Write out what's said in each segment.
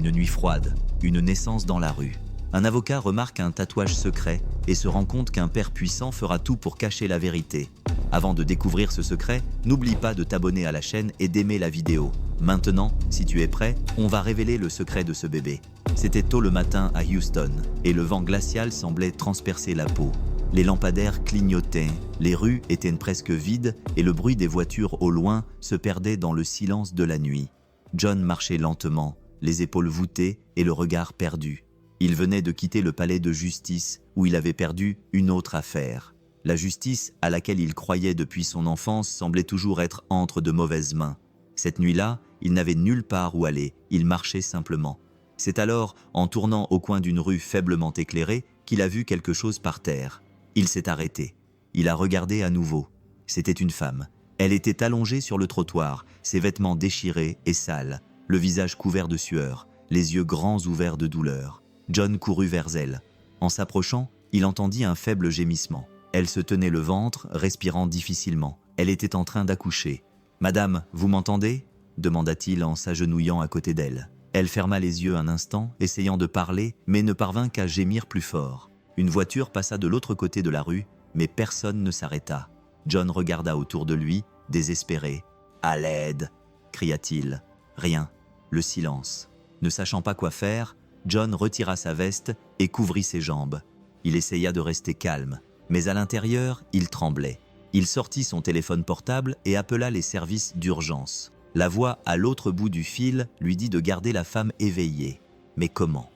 Une nuit froide, une naissance dans la rue. Un avocat remarque un tatouage secret et se rend compte qu'un père puissant fera tout pour cacher la vérité. Avant de découvrir ce secret, n'oublie pas de t'abonner à la chaîne et d'aimer la vidéo. Maintenant, si tu es prêt, on va révéler le secret de ce bébé. C'était tôt le matin à Houston, et le vent glacial semblait transpercer la peau. Les lampadaires clignotaient, les rues étaient presque vides et le bruit des voitures au loin se perdait dans le silence de la nuit. John marchait lentement, les épaules voûtées et le regard perdu. Il venait de quitter le palais de justice où il avait perdu une autre affaire. La justice à laquelle il croyait depuis son enfance semblait toujours être entre de mauvaises mains. Cette nuit-là, il n'avait nulle part où aller, il marchait simplement. C'est alors, en tournant au coin d'une rue faiblement éclairée, qu'il a vu quelque chose par terre. Il s'est arrêté. Il a regardé à nouveau. C'était une femme. Elle était allongée sur le trottoir, ses vêtements déchirés et sales, le visage couvert de sueur, les yeux grands ouverts de douleur. John courut vers elle. En s'approchant, il entendit un faible gémissement. Elle se tenait le ventre, respirant difficilement. Elle était en train d'accoucher. « Madame, vous m'entendez » demanda-t-il en s'agenouillant à côté d'elle. Elle ferma les yeux un instant, essayant de parler, mais ne parvint qu'à gémir plus fort. Une voiture passa de l'autre côté de la rue, mais personne ne s'arrêta. John regarda autour de lui, désespéré. « À l'aide !» cria-t-il. Rien, le silence. Ne sachant pas quoi faire, John retira sa veste et couvrit ses jambes. Il essaya de rester calme, mais à l'intérieur, il tremblait. Il sortit son téléphone portable et appela les services d'urgence. La voix à l'autre bout du fil lui dit de garder la femme éveillée. Mais comment ?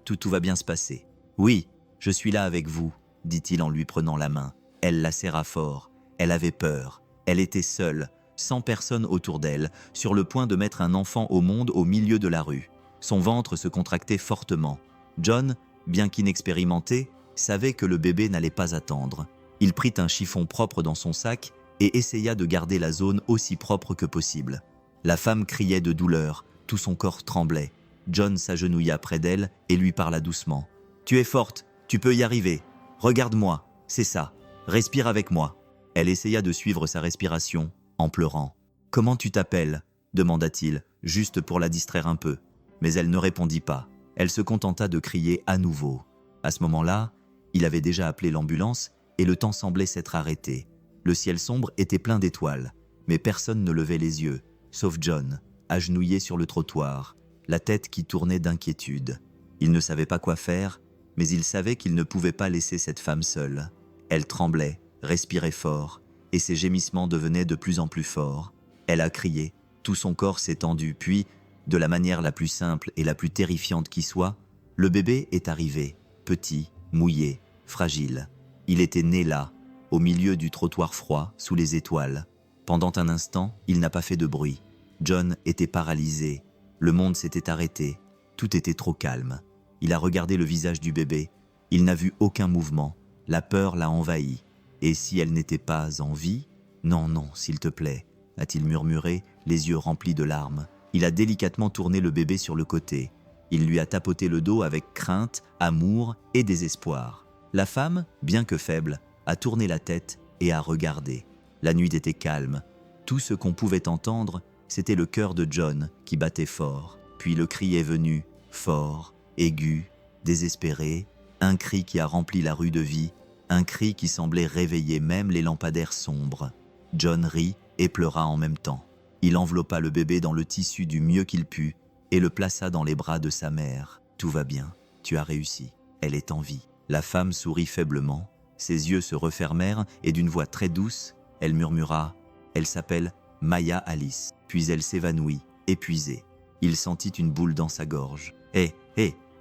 Tout va bien se passer. Oui, je suis là avec vous, dit-il en lui prenant la main. Elle la serra fort. Elle avait peur. Elle était seule, sans personne autour d'elle, sur le point de mettre un enfant au monde au milieu de la rue. Son ventre se contractait fortement. John, bien qu'inexpérimenté, savait que le bébé n'allait pas attendre. Il prit un chiffon propre dans son sac et essaya de garder la zone aussi propre que possible. La femme criait de douleur, tout son corps tremblait. John s'agenouilla près d'elle et lui parla doucement. « Tu es forte, tu peux y arriver. Regarde-moi, c'est ça. Respire avec moi. » Elle essaya de suivre sa respiration, en pleurant. « Comment tu t'appelles » demanda-t-il, juste pour la distraire un peu. Mais elle ne répondit pas. Elle se contenta de crier à nouveau. À ce moment-là, il avait déjà appelé l'ambulance et le temps semblait s'être arrêté. Le ciel sombre était plein d'étoiles, mais personne ne levait les yeux, sauf John, agenouillé sur le trottoir, la tête qui tournait d'inquiétude. Il ne savait pas quoi faire, mais il savait qu'il ne pouvait pas laisser cette femme seule. Elle tremblait, respirait fort, et ses gémissements devenaient de plus en plus forts. Elle a crié, tout son corps s'est tendu, puis, de la manière la plus simple et la plus terrifiante qui soit, le bébé est arrivé, petit, mouillé, fragile. Il était né là, au milieu du trottoir froid, sous les étoiles. Pendant un instant, il n'a pas fait de bruit. John était paralysé. Le monde s'était arrêté. Tout était trop calme. Il a regardé le visage du bébé. Il n'a vu aucun mouvement. La peur l'a envahi. Et si elle n'était pas en vie ? Non, non, s'il te plaît, a-t-il murmuré, les yeux remplis de larmes. Il a délicatement tourné le bébé sur le côté. Il lui a tapoté le dos avec crainte, amour et désespoir. La femme, bien que faible, a tourné la tête et a regardé. La nuit était calme. Tout ce qu'on pouvait entendre, c'était le cœur de John qui battait fort. Puis le cri est venu, fort, aigu, désespéré, un cri qui a rempli la rue de vie, un cri qui semblait réveiller même les lampadaires sombres. John rit et pleura en même temps. Il enveloppa le bébé dans le tissu du mieux qu'il put et le plaça dans les bras de sa mère. « Tout va bien, tu as réussi, elle est en vie. » La femme sourit faiblement, ses yeux se refermèrent et d'une voix très douce, elle murmura « Elle s'appelle Maya Alice ». Puis elle s'évanouit, épuisée. Il sentit une boule dans sa gorge. « Hé,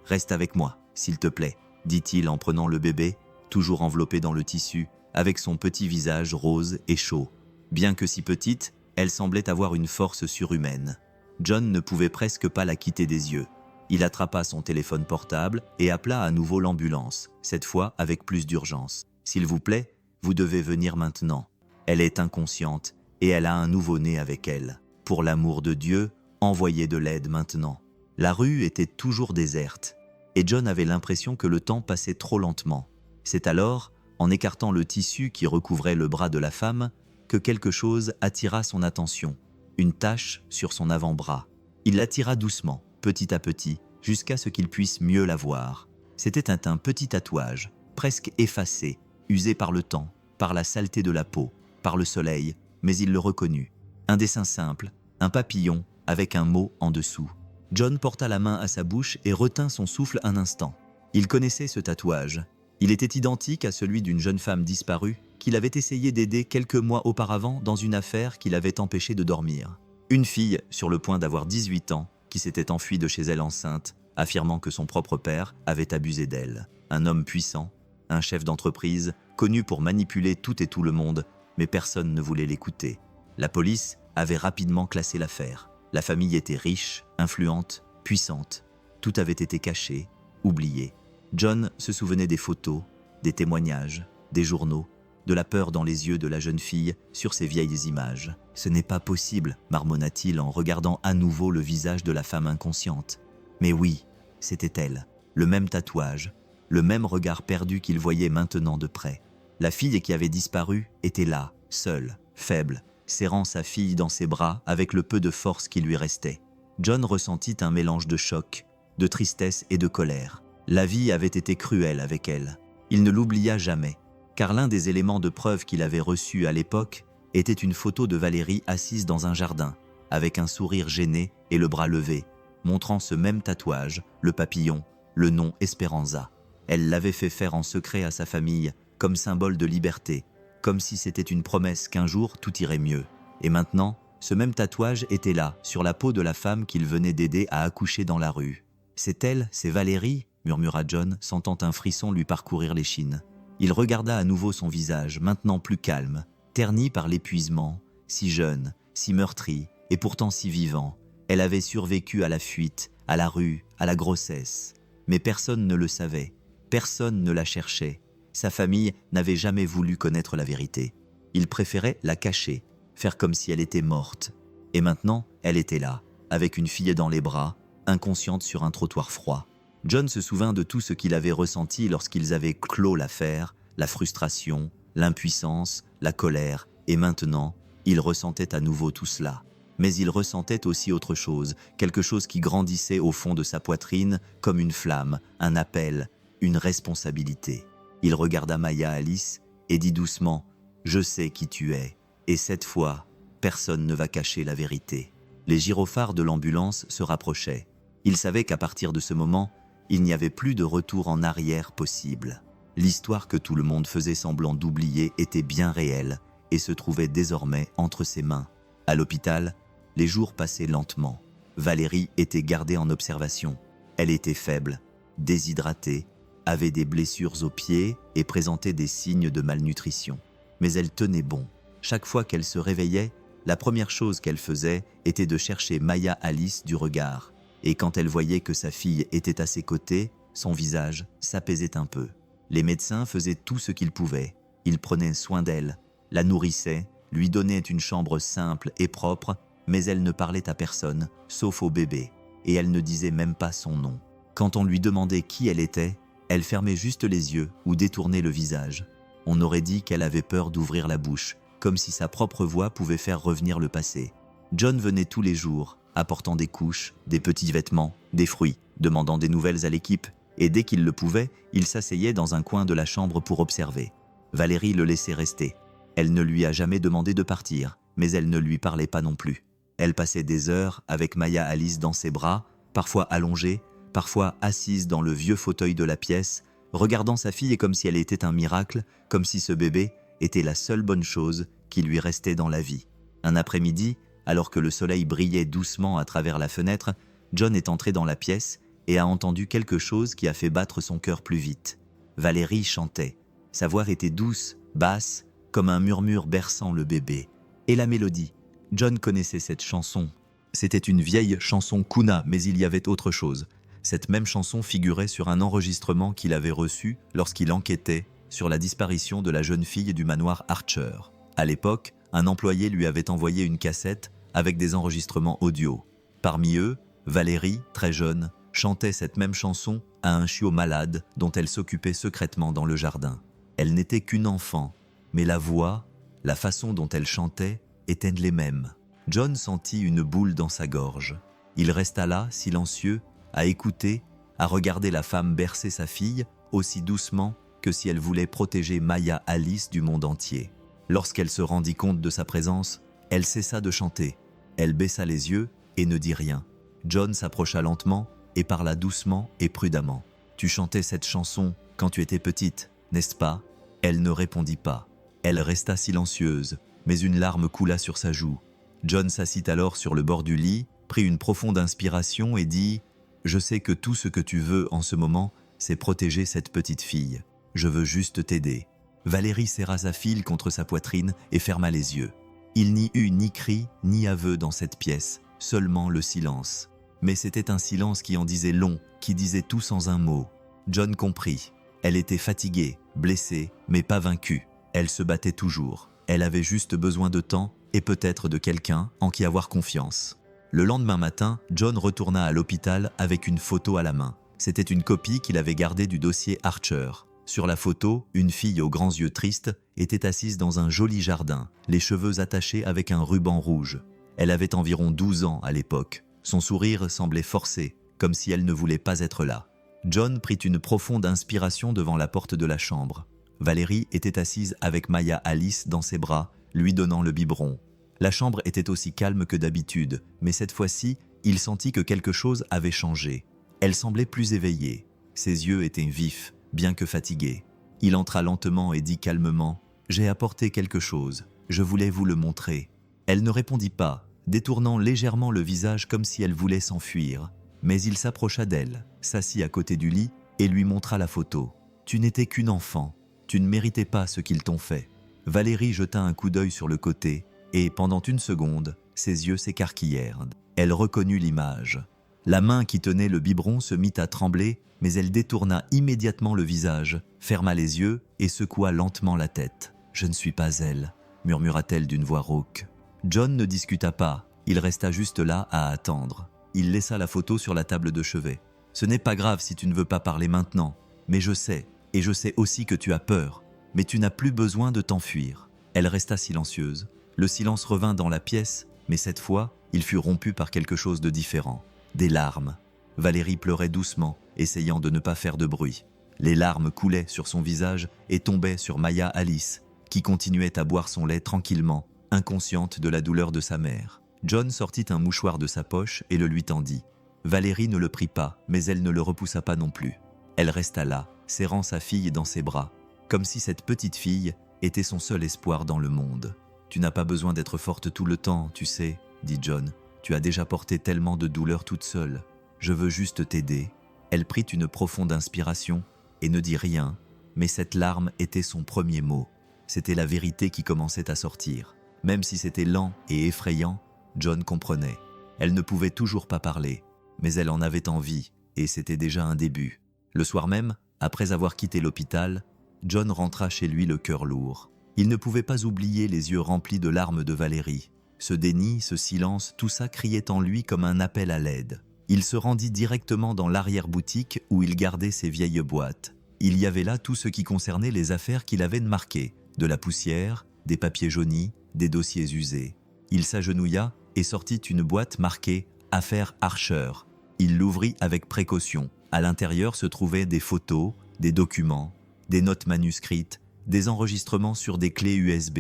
reste avec moi, s'il te plaît », dit-il en prenant le bébé, toujours enveloppé dans le tissu, avec son petit visage rose et chaud. Bien que si petite, elle semblait avoir une force surhumaine. John ne pouvait presque pas la quitter des yeux. Il attrapa son téléphone portable et appela à nouveau l'ambulance, cette fois avec plus d'urgence. « S'il vous plaît, vous devez venir maintenant. Elle est inconsciente et elle a un nouveau-né avec elle. Pour l'amour de Dieu, envoyez de l'aide maintenant. » La rue était toujours déserte et John avait l'impression que le temps passait trop lentement. C'est alors, en écartant le tissu qui recouvrait le bras de la femme, que quelque chose attira son attention, une tache sur son avant-bras. Il la tira doucement, petit à petit, jusqu'à ce qu'il puisse mieux la voir. C'était un petit tatouage, presque effacé, usé par le temps, par la saleté de la peau, par le soleil, mais il le reconnut. Un dessin simple, un papillon avec un mot en dessous. John porta la main à sa bouche et retint son souffle un instant. Il connaissait ce tatouage. Il était identique à celui d'une jeune femme disparue qu'il avait essayé d'aider quelques mois auparavant dans une affaire qui l'avait empêché de dormir. Une fille, sur le point d'avoir 18 ans, qui s'était enfuie de chez elle enceinte, affirmant que son propre père avait abusé d'elle. Un homme puissant, un chef d'entreprise, connu pour manipuler tout et tout le monde, mais personne ne voulait l'écouter. La police avait rapidement classé l'affaire. La famille était riche, influente, puissante. Tout avait été caché, oublié. John se souvenait des photos, des témoignages, des journaux, de la peur dans les yeux de la jeune fille sur ces vieilles images. « Ce n'est pas possible », marmonna-t-il en regardant à nouveau le visage de la femme inconsciente. Mais oui, c'était elle, le même tatouage, le même regard perdu qu'il voyait maintenant de près. La fille qui avait disparu était là, seule, faible, serrant sa fille dans ses bras avec le peu de force qui lui restait. John ressentit un mélange de choc, de tristesse et de colère. La vie avait été cruelle avec elle. Il ne l'oublia jamais, car l'un des éléments de preuve qu'il avait reçus à l'époque était une photo de Valérie assise dans un jardin, avec un sourire gêné et le bras levé, montrant ce même tatouage, le papillon, le nom Esperanza. Elle l'avait fait faire en secret à sa famille, comme symbole de liberté, comme si c'était une promesse qu'un jour tout irait mieux. Et maintenant, ce même tatouage était là, sur la peau de la femme qu'il venait d'aider à accoucher dans la rue. « C'est elle, c'est Valérie ?» murmura John, sentant un frisson lui parcourir l'échine. Il regarda à nouveau son visage, maintenant plus calme, terni par l'épuisement, si jeune, si meurtri, et pourtant si vivant. Elle avait survécu à la fuite, à la rue, à la grossesse. Mais personne ne le savait, personne ne la cherchait. Sa famille n'avait jamais voulu connaître la vérité. Il préférait la cacher, faire comme si elle était morte. Et maintenant, elle était là, avec une fille dans les bras, inconsciente sur un trottoir froid. John se souvint de tout ce qu'il avait ressenti lorsqu'ils avaient clos l'affaire, la frustration, l'impuissance, la colère, et maintenant, il ressentait à nouveau tout cela. Mais il ressentait aussi autre chose, quelque chose qui grandissait au fond de sa poitrine comme une flamme, un appel, une responsabilité. Il regarda Maya Alice et dit doucement « Je sais qui tu es, et cette fois, personne ne va cacher la vérité. » Les gyrophares de l'ambulance se rapprochaient. Il savait qu'à partir de ce moment, il n'y avait plus de retour en arrière possible. L'histoire que tout le monde faisait semblant d'oublier était bien réelle et se trouvait désormais entre ses mains. À l'hôpital, les jours passaient lentement. Valérie était gardée en observation. Elle était faible, déshydratée, avait des blessures aux pieds et présentait des signes de malnutrition. Mais elle tenait bon. Chaque fois qu'elle se réveillait, la première chose qu'elle faisait était de chercher Maya Alice du regard. Et quand elle voyait que sa fille était à ses côtés, son visage s'apaisait un peu. Les médecins faisaient tout ce qu'ils pouvaient. Ils prenaient soin d'elle, la nourrissaient, lui donnaient une chambre simple et propre, mais elle ne parlait à personne, sauf au bébé, et elle ne disait même pas son nom. Quand on lui demandait qui elle était, elle fermait juste les yeux ou détournait le visage. On aurait dit qu'elle avait peur d'ouvrir la bouche, comme si sa propre voix pouvait faire revenir le passé. John venait tous les jours, apportant des couches, des petits vêtements, des fruits, demandant des nouvelles à l'équipe, et dès qu'il le pouvait, il s'asseyait dans un coin de la chambre pour observer. Valérie le laissait rester. Elle ne lui a jamais demandé de partir, mais elle ne lui parlait pas non plus. Elle passait des heures avec Maya Alice dans ses bras, parfois allongée, parfois assise dans le vieux fauteuil de la pièce, regardant sa fille comme si elle était un miracle, comme si ce bébé était la seule bonne chose qui lui restait dans la vie. Un après-midi, alors que le soleil brillait doucement à travers la fenêtre, John est entré dans la pièce et a entendu quelque chose qui a fait battre son cœur plus vite. Valérie chantait. Sa voix était douce, basse, comme un murmure berçant le bébé. Et la mélodie. John connaissait cette chanson. C'était une vieille chanson Kuna, mais il y avait autre chose. Cette même chanson figurait sur un enregistrement qu'il avait reçu lorsqu'il enquêtait sur la disparition de la jeune fille du manoir Archer. À l'époque, un employé lui avait envoyé une cassette avec des enregistrements audio. Parmi eux, Valérie, très jeune, chantait cette même chanson à un chiot malade dont elle s'occupait secrètement dans le jardin. Elle n'était qu'une enfant, mais la voix, la façon dont elle chantait étaient les mêmes. John sentit une boule dans sa gorge. Il resta là, silencieux, à écouter, à regarder la femme bercer sa fille, aussi doucement que si elle voulait protéger Maya Alice du monde entier. Lorsqu'elle se rendit compte de sa présence, elle cessa de chanter. Elle baissa les yeux et ne dit rien. John s'approcha lentement et parla doucement et prudemment. « Tu chantais cette chanson quand tu étais petite, n'est-ce pas ?» Elle ne répondit pas. Elle resta silencieuse, mais une larme coula sur sa joue. John s'assit alors sur le bord du lit, prit une profonde inspiration et dit « Je sais que tout ce que tu veux en ce moment, c'est protéger cette petite fille. Je veux juste t'aider. » Valérie serra sa fille contre sa poitrine et ferma les yeux. Il n'y eut ni cri ni aveu dans cette pièce, seulement le silence. Mais c'était un silence qui en disait long, qui disait tout sans un mot. John comprit. Elle était fatiguée, blessée, mais pas vaincue. Elle se battait toujours. Elle avait juste besoin de temps et peut-être de quelqu'un en qui avoir confiance. Le lendemain matin, John retourna à l'hôpital avec une photo à la main. C'était une copie qu'il avait gardée du dossier Archer. Sur la photo, une fille aux grands yeux tristes était assise dans un joli jardin, les cheveux attachés avec un ruban rouge. Elle avait environ 12 ans à l'époque. Son sourire semblait forcé, comme si elle ne voulait pas être là. John prit une profonde inspiration devant la porte de la chambre. Valérie était assise avec Maya Alice dans ses bras, lui donnant le biberon. La chambre était aussi calme que d'habitude, mais cette fois-ci, il sentit que quelque chose avait changé. Elle semblait plus éveillée. Ses yeux étaient vifs, bien que fatigués. Il entra lentement et dit calmement « J'ai apporté quelque chose. Je voulais vous le montrer. » Elle ne répondit pas, détournant légèrement le visage comme si elle voulait s'enfuir. Mais il s'approcha d'elle, s'assit à côté du lit et lui montra la photo. « Tu n'étais qu'une enfant. Tu ne méritais pas ce qu'ils t'ont fait. » Valérie jeta un coup d'œil sur le côté et, pendant une seconde, ses yeux s'écarquillèrent. Elle reconnut l'image. La main qui tenait le biberon se mit à trembler, mais elle détourna immédiatement le visage, ferma les yeux et secoua lentement la tête. « Je ne suis pas elle », murmura-t-elle d'une voix rauque. John ne discuta pas, il resta juste là à attendre. Il laissa la photo sur la table de chevet. « Ce n'est pas grave si tu ne veux pas parler maintenant, mais je sais, et je sais aussi que tu as peur, mais tu n'as plus besoin de t'enfuir. » Elle resta silencieuse. Le silence revint dans la pièce, mais cette fois, il fut rompu par quelque chose de différent. Des larmes. Valérie pleurait doucement, essayant de ne pas faire de bruit. Les larmes coulaient sur son visage et tombaient sur Maya Alice, qui continuait à boire son lait tranquillement, inconsciente de la douleur de sa mère. John sortit un mouchoir de sa poche et le lui tendit. Valérie ne le prit pas, mais elle ne le repoussa pas non plus. Elle resta là, serrant sa fille dans ses bras, comme si cette petite fille était son seul espoir dans le monde. « Tu n'as pas besoin d'être forte tout le temps, tu sais, » dit John. « Tu as déjà porté tellement de douleur toute seule. Je veux juste t'aider. » Elle prit une profonde inspiration et ne dit rien, mais cette larme était son premier mot. C'était la vérité qui commençait à sortir. Même si c'était lent et effrayant, John comprenait. Elle ne pouvait toujours pas parler, mais elle en avait envie, et c'était déjà un début. Le soir même, après avoir quitté l'hôpital, John rentra chez lui le cœur lourd. Il ne pouvait pas oublier les yeux remplis de larmes de Valérie. Ce déni, ce silence, tout ça criait en lui comme un appel à l'aide. Il se rendit directement dans l'arrière-boutique où il gardait ses vieilles boîtes. Il y avait là tout ce qui concernait les affaires qu'il avait marquées, de la poussière, des papiers jaunis, des dossiers usés. Il s'agenouilla et sortit une boîte marquée « Affaire Archer ». Il l'ouvrit avec précaution. À l'intérieur se trouvaient des photos, des documents, des notes manuscrites, des enregistrements sur des clés USB,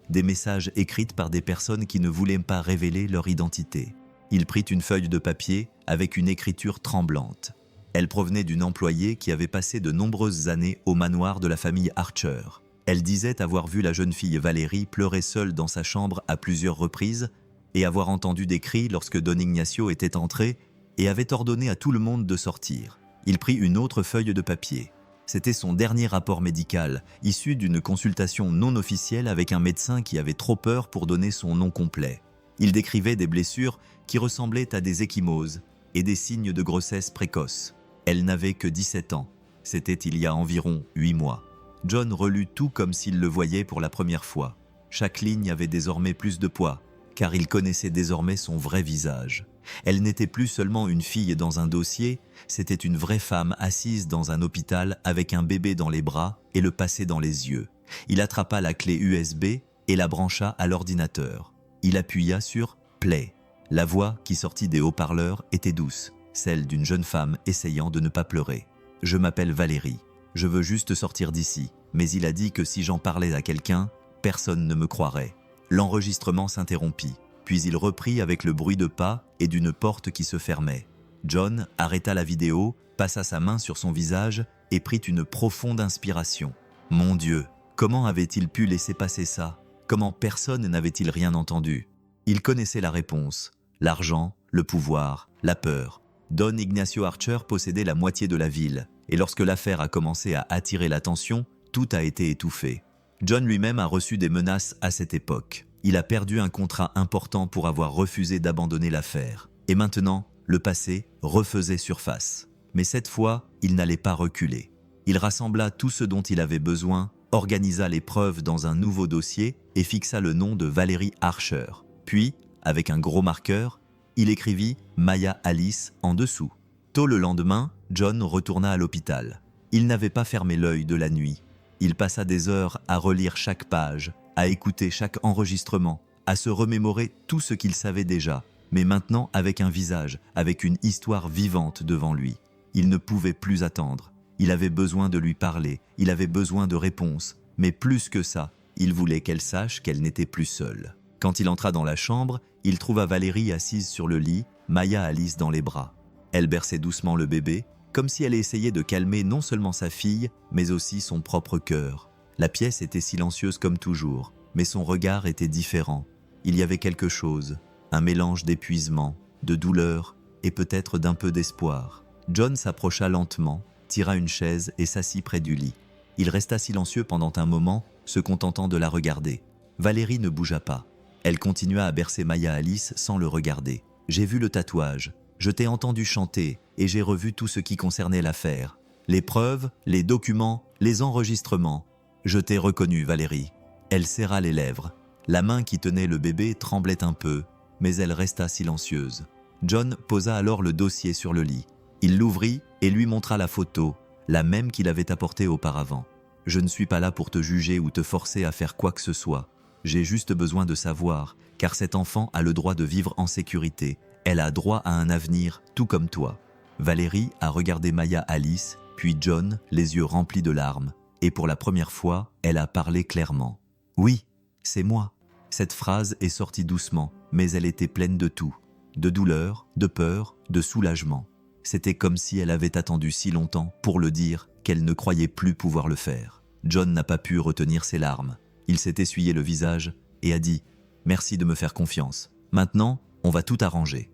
des messages écrits par des personnes qui ne voulaient pas révéler leur identité. Il prit une feuille de papier avec une écriture tremblante. Elle provenait d'une employée qui avait passé de nombreuses années au manoir de la famille Archer. Elle disait avoir vu la jeune fille Valérie pleurer seule dans sa chambre à plusieurs reprises et avoir entendu des cris lorsque Don Ignacio était entré et avait ordonné à tout le monde de sortir. Il prit une autre feuille de papier. C'était son dernier rapport médical, issu d'une consultation non officielle avec un médecin qui avait trop peur pour donner son nom complet. Il décrivait des blessures qui ressemblaient à des ecchymoses et des signes de grossesse précoce. Elle n'avait que 17 ans. C'était il y a environ 8 mois. John relut tout comme s'il le voyait pour la première fois. Chaque ligne avait désormais plus de poids, car il connaissait désormais son vrai visage. Elle n'était plus seulement une fille dans un dossier, c'était une vraie femme assise dans un hôpital avec un bébé dans les bras et le passé dans les yeux. Il attrapa la clé USB et la brancha à l'ordinateur. Il appuya sur « Play ». La voix qui sortit des haut-parleurs était douce, celle d'une jeune femme essayant de ne pas pleurer. « Je m'appelle Valérie. Je veux juste sortir d'ici. Mais il a dit que si j'en parlais à quelqu'un, personne ne me croirait. » L'enregistrement s'interrompit, puis il reprit avec le bruit de pas et d'une porte qui se fermait. John arrêta la vidéo, passa sa main sur son visage et prit une profonde inspiration. Mon Dieu, comment avait-il pu laisser passer ça? Comment personne n'avait-il rien entendu? Il connaissait la réponse. L'argent, le pouvoir, la peur. Don Ignacio Archer possédait la moitié de la ville, et lorsque l'affaire a commencé à attirer l'attention, tout a été étouffé. John lui-même a reçu des menaces à cette époque. Il a perdu un contrat important pour avoir refusé d'abandonner l'affaire. Et maintenant, le passé refaisait surface. Mais cette fois, il n'allait pas reculer. Il rassembla tout ce dont il avait besoin, organisa les preuves dans un nouveau dossier et fixa le nom de Valérie Archer. Puis, avec un gros marqueur, il écrivit Maya Alice en dessous. Tôt le lendemain, John retourna à l'hôpital. Il n'avait pas fermé l'œil de la nuit. Il passa des heures à relire chaque page, à écouter chaque enregistrement, à se remémorer tout ce qu'il savait déjà, mais maintenant avec un visage, avec une histoire vivante devant lui. Il ne pouvait plus attendre. Il avait besoin de lui parler, il avait besoin de réponses, mais plus que ça, il voulait qu'elle sache qu'elle n'était plus seule. Quand il entra dans la chambre, il trouva Valérie assise sur le lit, Maya Alice dans les bras. Elle berçait doucement le bébé, comme si elle essayait de calmer non seulement sa fille, mais aussi son propre cœur. La pièce était silencieuse comme toujours, mais son regard était différent. Il y avait quelque chose, un mélange d'épuisement, de douleur et peut-être d'un peu d'espoir. John s'approcha lentement, tira une chaise et s'assit près du lit. Il resta silencieux pendant un moment, se contentant de la regarder. Valérie ne bougea pas. Elle continua à bercer Maya Alice sans le regarder. « J'ai vu le tatouage, je t'ai entendu chanter et j'ai revu tout ce qui concernait l'affaire. Les preuves, les documents, les enregistrements. Je t'ai reconnue, Valérie. » Elle serra les lèvres. La main qui tenait le bébé tremblait un peu, mais elle resta silencieuse. John posa alors le dossier sur le lit. Il l'ouvrit et lui montra la photo, la même qu'il avait apportée auparavant. « Je ne suis pas là pour te juger ou te forcer à faire quoi que ce soit. J'ai juste besoin de savoir, car cet enfant a le droit de vivre en sécurité. Elle a droit à un avenir, tout comme toi. » Valérie a regardé Maya Alice, puis John, les yeux remplis de larmes. Et pour la première fois, elle a parlé clairement. « Oui, c'est moi. » Cette phrase est sortie doucement, mais elle était pleine de tout. De douleur, de peur, de soulagement. C'était comme si elle avait attendu si longtemps pour le dire qu'elle ne croyait plus pouvoir le faire. John n'a pas pu retenir ses larmes. Il s'est essuyé le visage et a dit « Merci de me faire confiance. Maintenant, on va tout arranger. »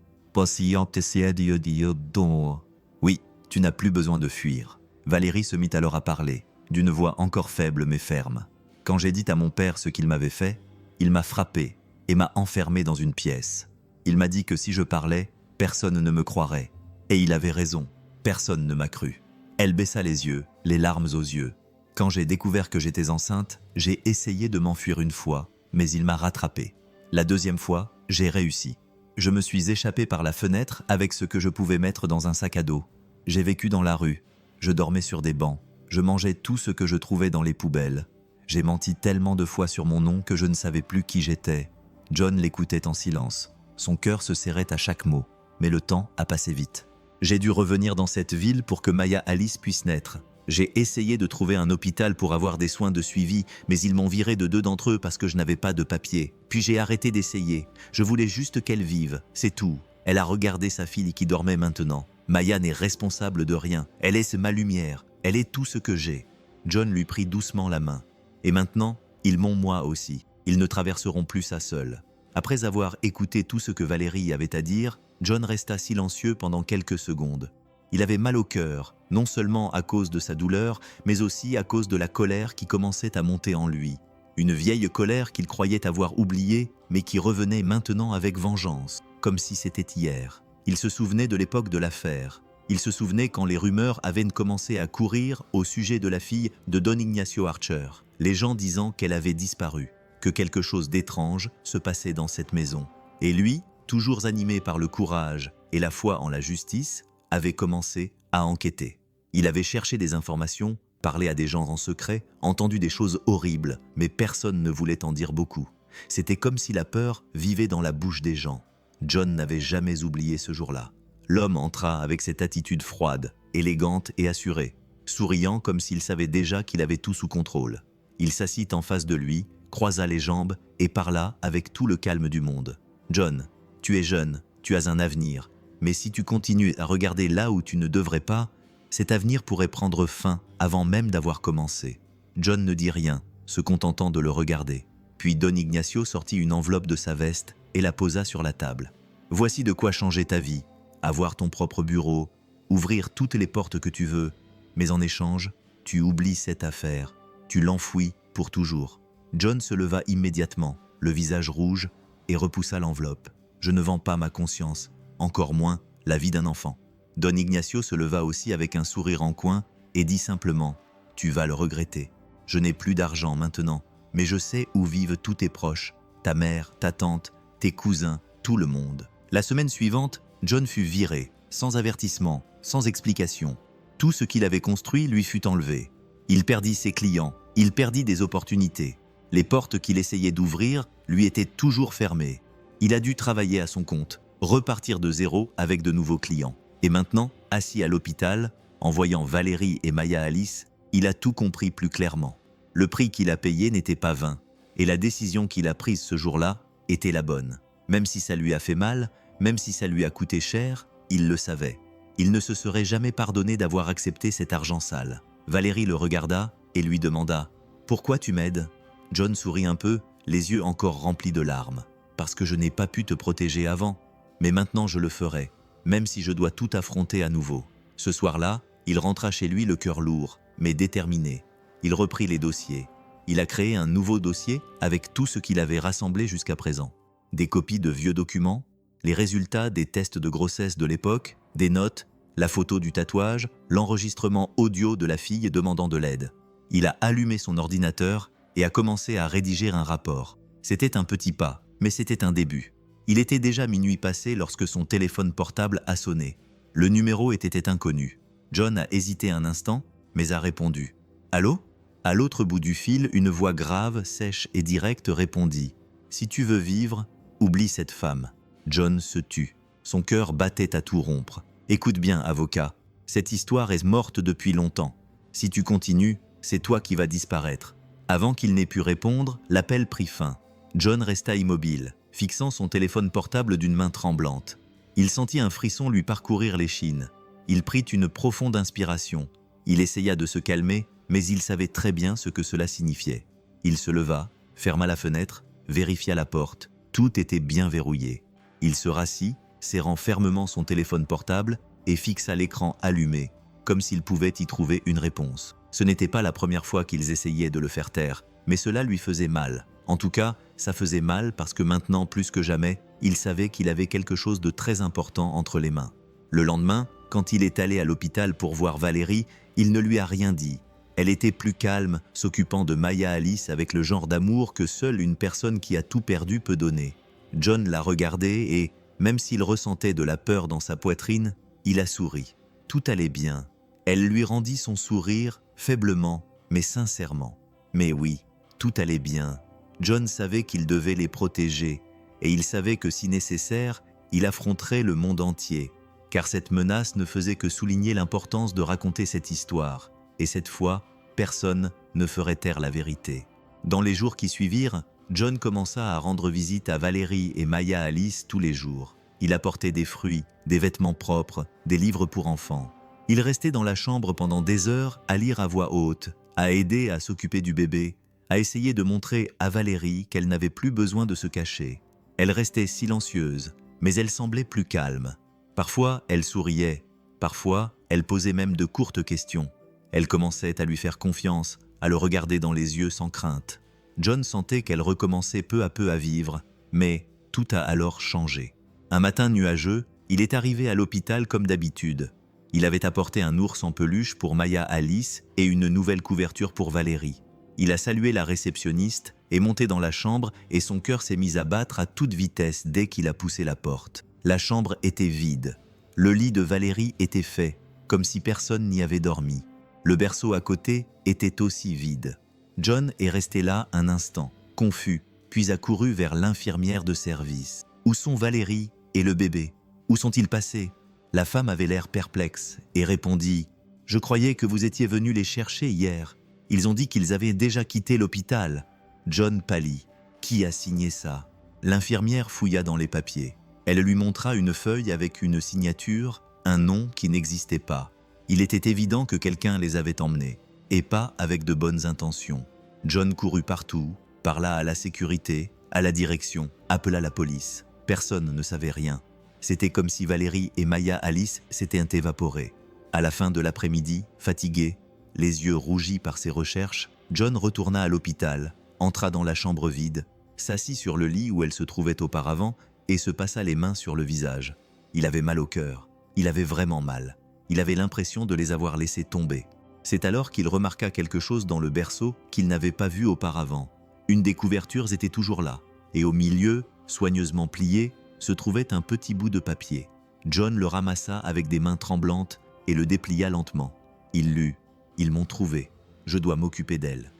Oui, tu n'as plus besoin de fuir. Valérie se mit alors à parler, d'une voix encore faible mais ferme. Quand j'ai dit à mon père ce qu'il m'avait fait, il m'a frappé et m'a enfermé dans une pièce. Il m'a dit que si je parlais, personne ne me croirait. Et il avait raison, personne ne m'a cru. Elle baissa les yeux, les larmes aux yeux. Quand j'ai découvert que j'étais enceinte, j'ai essayé de m'enfuir une fois, mais il m'a rattrapé. La deuxième fois, j'ai réussi. Je me suis échappé par la fenêtre avec ce que je pouvais mettre dans un sac à dos. J'ai vécu dans la rue, je dormais sur des bancs, je mangeais tout ce que je trouvais dans les poubelles. J'ai menti tellement de fois sur mon nom que je ne savais plus qui j'étais. John l'écoutait en silence. Son cœur se serrait à chaque mot, mais le temps a passé vite. J'ai dû revenir dans cette ville pour que Maya Alice puisse naître. J'ai essayé de trouver un hôpital pour avoir des soins de suivi, mais ils m'ont viré de 2 d'entre eux parce que je n'avais pas de papier. Puis j'ai arrêté d'essayer. Je voulais juste qu'elle vive, c'est tout. Elle a regardé sa fille qui dormait maintenant. Maya n'est responsable de rien. Elle est ma lumière. Elle est tout ce que j'ai. John lui prit doucement la main. Et maintenant, ils m'ont moi aussi. Ils ne traverseront plus ça seuls. Après avoir écouté tout ce que Valérie avait à dire, John resta silencieux pendant quelques secondes. Il avait mal au cœur, non seulement à cause de sa douleur, mais aussi à cause de la colère qui commençait à monter en lui. Une vieille colère qu'il croyait avoir oubliée, mais qui revenait maintenant avec vengeance, comme si c'était hier. Il se souvenait de l'époque de l'affaire. Il se souvenait quand les rumeurs avaient commencé à courir au sujet de la fille de Don Ignacio Archer, les gens disant qu'elle avait disparu, que quelque chose d'étrange se passait dans cette maison. Et lui, toujours animé par le courage et la foi en la justice, avait commencé à enquêter. Il avait cherché des informations, parlé à des gens en secret, entendu des choses horribles, mais personne ne voulait en dire beaucoup. C'était comme si la peur vivait dans la bouche des gens. John n'avait jamais oublié ce jour-là. L'homme entra avec cette attitude froide, élégante et assurée, souriant comme s'il savait déjà qu'il avait tout sous contrôle. Il s'assit en face de lui, croisa les jambes et parla avec tout le calme du monde. « John, tu es jeune, tu as un avenir, mais si tu continues à regarder là où tu ne devrais pas, cet avenir pourrait prendre fin avant même d'avoir commencé. » John ne dit rien, se contentant de le regarder. Puis Don Ignacio sortit une enveloppe de sa veste et la posa sur la table. « Voici de quoi changer ta vie, avoir ton propre bureau, ouvrir toutes les portes que tu veux, mais en échange, tu oublies cette affaire, tu l'enfouis pour toujours. » John se leva immédiatement, le visage rouge, et repoussa l'enveloppe. « Je ne vends pas ma conscience, encore moins la vie d'un enfant. » Don Ignacio se leva aussi avec un sourire en coin et dit simplement « Tu vas le regretter. Je n'ai plus d'argent maintenant, mais je sais où vivent tous tes proches, ta mère, ta tante, tes cousins, tout le monde. » La semaine suivante, John fut viré, sans avertissement, sans explication. Tout ce qu'il avait construit lui fut enlevé. Il perdit ses clients, il perdit des opportunités. Les portes qu'il essayait d'ouvrir lui étaient toujours fermées. Il a dû travailler à son compte, repartir de zéro avec de nouveaux clients. Et maintenant, assis à l'hôpital, en voyant Valérie et Maya Alice, il a tout compris plus clairement. Le prix qu'il a payé n'était pas vain, et la décision qu'il a prise ce jour-là était la bonne. Même si ça lui a fait mal, même si ça lui a coûté cher, il le savait. Il ne se serait jamais pardonné d'avoir accepté cet argent sale. Valérie le regarda et lui demanda « Pourquoi tu m'aides ?» John sourit un peu, les yeux encore remplis de larmes. « Parce que je n'ai pas pu te protéger avant, mais maintenant je le ferai, même si je dois tout affronter à nouveau. » Ce soir-là, il rentra chez lui le cœur lourd, mais déterminé. Il reprit les dossiers. Il a créé un nouveau dossier avec tout ce qu'il avait rassemblé jusqu'à présent. Des copies de vieux documents, les résultats des tests de grossesse de l'époque, des notes, la photo du tatouage, l'enregistrement audio de la fille demandant de l'aide. Il a allumé son ordinateur et a commencé à rédiger un rapport. C'était un petit pas, mais c'était un début. Il était déjà minuit passé lorsque son téléphone portable a sonné. Le numéro était inconnu. John a hésité un instant, mais a répondu. « Allô ?» À l'autre bout du fil, une voix grave, sèche et directe répondit. « Si tu veux vivre, oublie cette femme. » John se tut. Son cœur battait à tout rompre. « Écoute bien, avocat, cette histoire est morte depuis longtemps. Si tu continues, c'est toi qui vas disparaître. » Avant qu'il n'ait pu répondre, l'appel prit fin. John resta immobile, fixant son téléphone portable d'une main tremblante. Il sentit un frisson lui parcourir l'échine. Il prit une profonde inspiration. Il essaya de se calmer, mais il savait très bien ce que cela signifiait. Il se leva, ferma la fenêtre, vérifia la porte. Tout était bien verrouillé. Il se rassit, serrant fermement son téléphone portable et fixa l'écran allumé, comme s'il pouvait y trouver une réponse. Ce n'était pas la première fois qu'ils essayaient de le faire taire, mais cela lui faisait mal. En tout cas, ça faisait mal parce que maintenant, plus que jamais, il savait qu'il avait quelque chose de très important entre les mains. Le lendemain, quand il est allé à l'hôpital pour voir Valérie, il ne lui a rien dit. Elle était plus calme, s'occupant de Maya Alice avec le genre d'amour que seule une personne qui a tout perdu peut donner. John l'a regardée et, même s'il ressentait de la peur dans sa poitrine, il a souri. Tout allait bien. Elle lui rendit son sourire, faiblement, mais sincèrement. Mais oui, tout allait bien. John savait qu'il devait les protéger, et il savait que si nécessaire, il affronterait le monde entier, car cette menace ne faisait que souligner l'importance de raconter cette histoire, et cette fois, personne ne ferait taire la vérité. Dans les jours qui suivirent, John commença à rendre visite à Valérie et Maya Alice tous les jours. Il apportait des fruits, des vêtements propres, des livres pour enfants. Il restait dans la chambre pendant des heures à lire à voix haute, à aider à s'occuper du bébé, à essayer de montrer à Valérie qu'elle n'avait plus besoin de se cacher. Elle restait silencieuse, mais elle semblait plus calme. Parfois, elle souriait. Parfois, elle posait même de courtes questions. Elle commençait à lui faire confiance, à le regarder dans les yeux sans crainte. John sentait qu'elle recommençait peu à peu à vivre, mais tout a alors changé. Un matin nuageux, il est arrivé à l'hôpital comme d'habitude. Il avait apporté un ours en peluche pour Maya Alice et une nouvelle couverture pour Valérie. Il a salué la réceptionniste, est monté dans la chambre et son cœur s'est mis à battre à toute vitesse dès qu'il a poussé la porte. La chambre était vide. Le lit de Valérie était fait, comme si personne n'y avait dormi. Le berceau à côté était aussi vide. John est resté là un instant, confus, puis a couru vers l'infirmière de service. « Où sont Valérie Et le bébé? Où sont-ils passés? La femme avait l'air perplexe et répondit « Je croyais que vous étiez venu les chercher hier. Ils ont dit qu'ils avaient déjà quitté l'hôpital. » John pâlit. Qui a signé ça? L'infirmière fouilla dans les papiers. Elle lui montra une feuille avec une signature, un nom qui n'existait pas. Il était évident que quelqu'un les avait emmenés, et pas avec de bonnes intentions. John courut partout, parla à la sécurité, à la direction, appela la police. Personne ne savait rien. C'était comme si Valérie et Maya Alice s'étaient évaporées. À la fin de l'après-midi, fatigué, les yeux rougis par ses recherches, John retourna à l'hôpital, entra dans la chambre vide, s'assit sur le lit où elle se trouvait auparavant et se passa les mains sur le visage. Il avait mal au cœur, il avait vraiment mal. Il avait l'impression de les avoir laissés tomber. C'est alors qu'il remarqua quelque chose dans le berceau qu'il n'avait pas vu auparavant. Une des couvertures était toujours là, et au milieu, soigneusement plié, se trouvait un petit bout de papier. John le ramassa avec des mains tremblantes et le déplia lentement. Il lut « Ils m'ont trouvé. Je dois m'occuper d'elle. »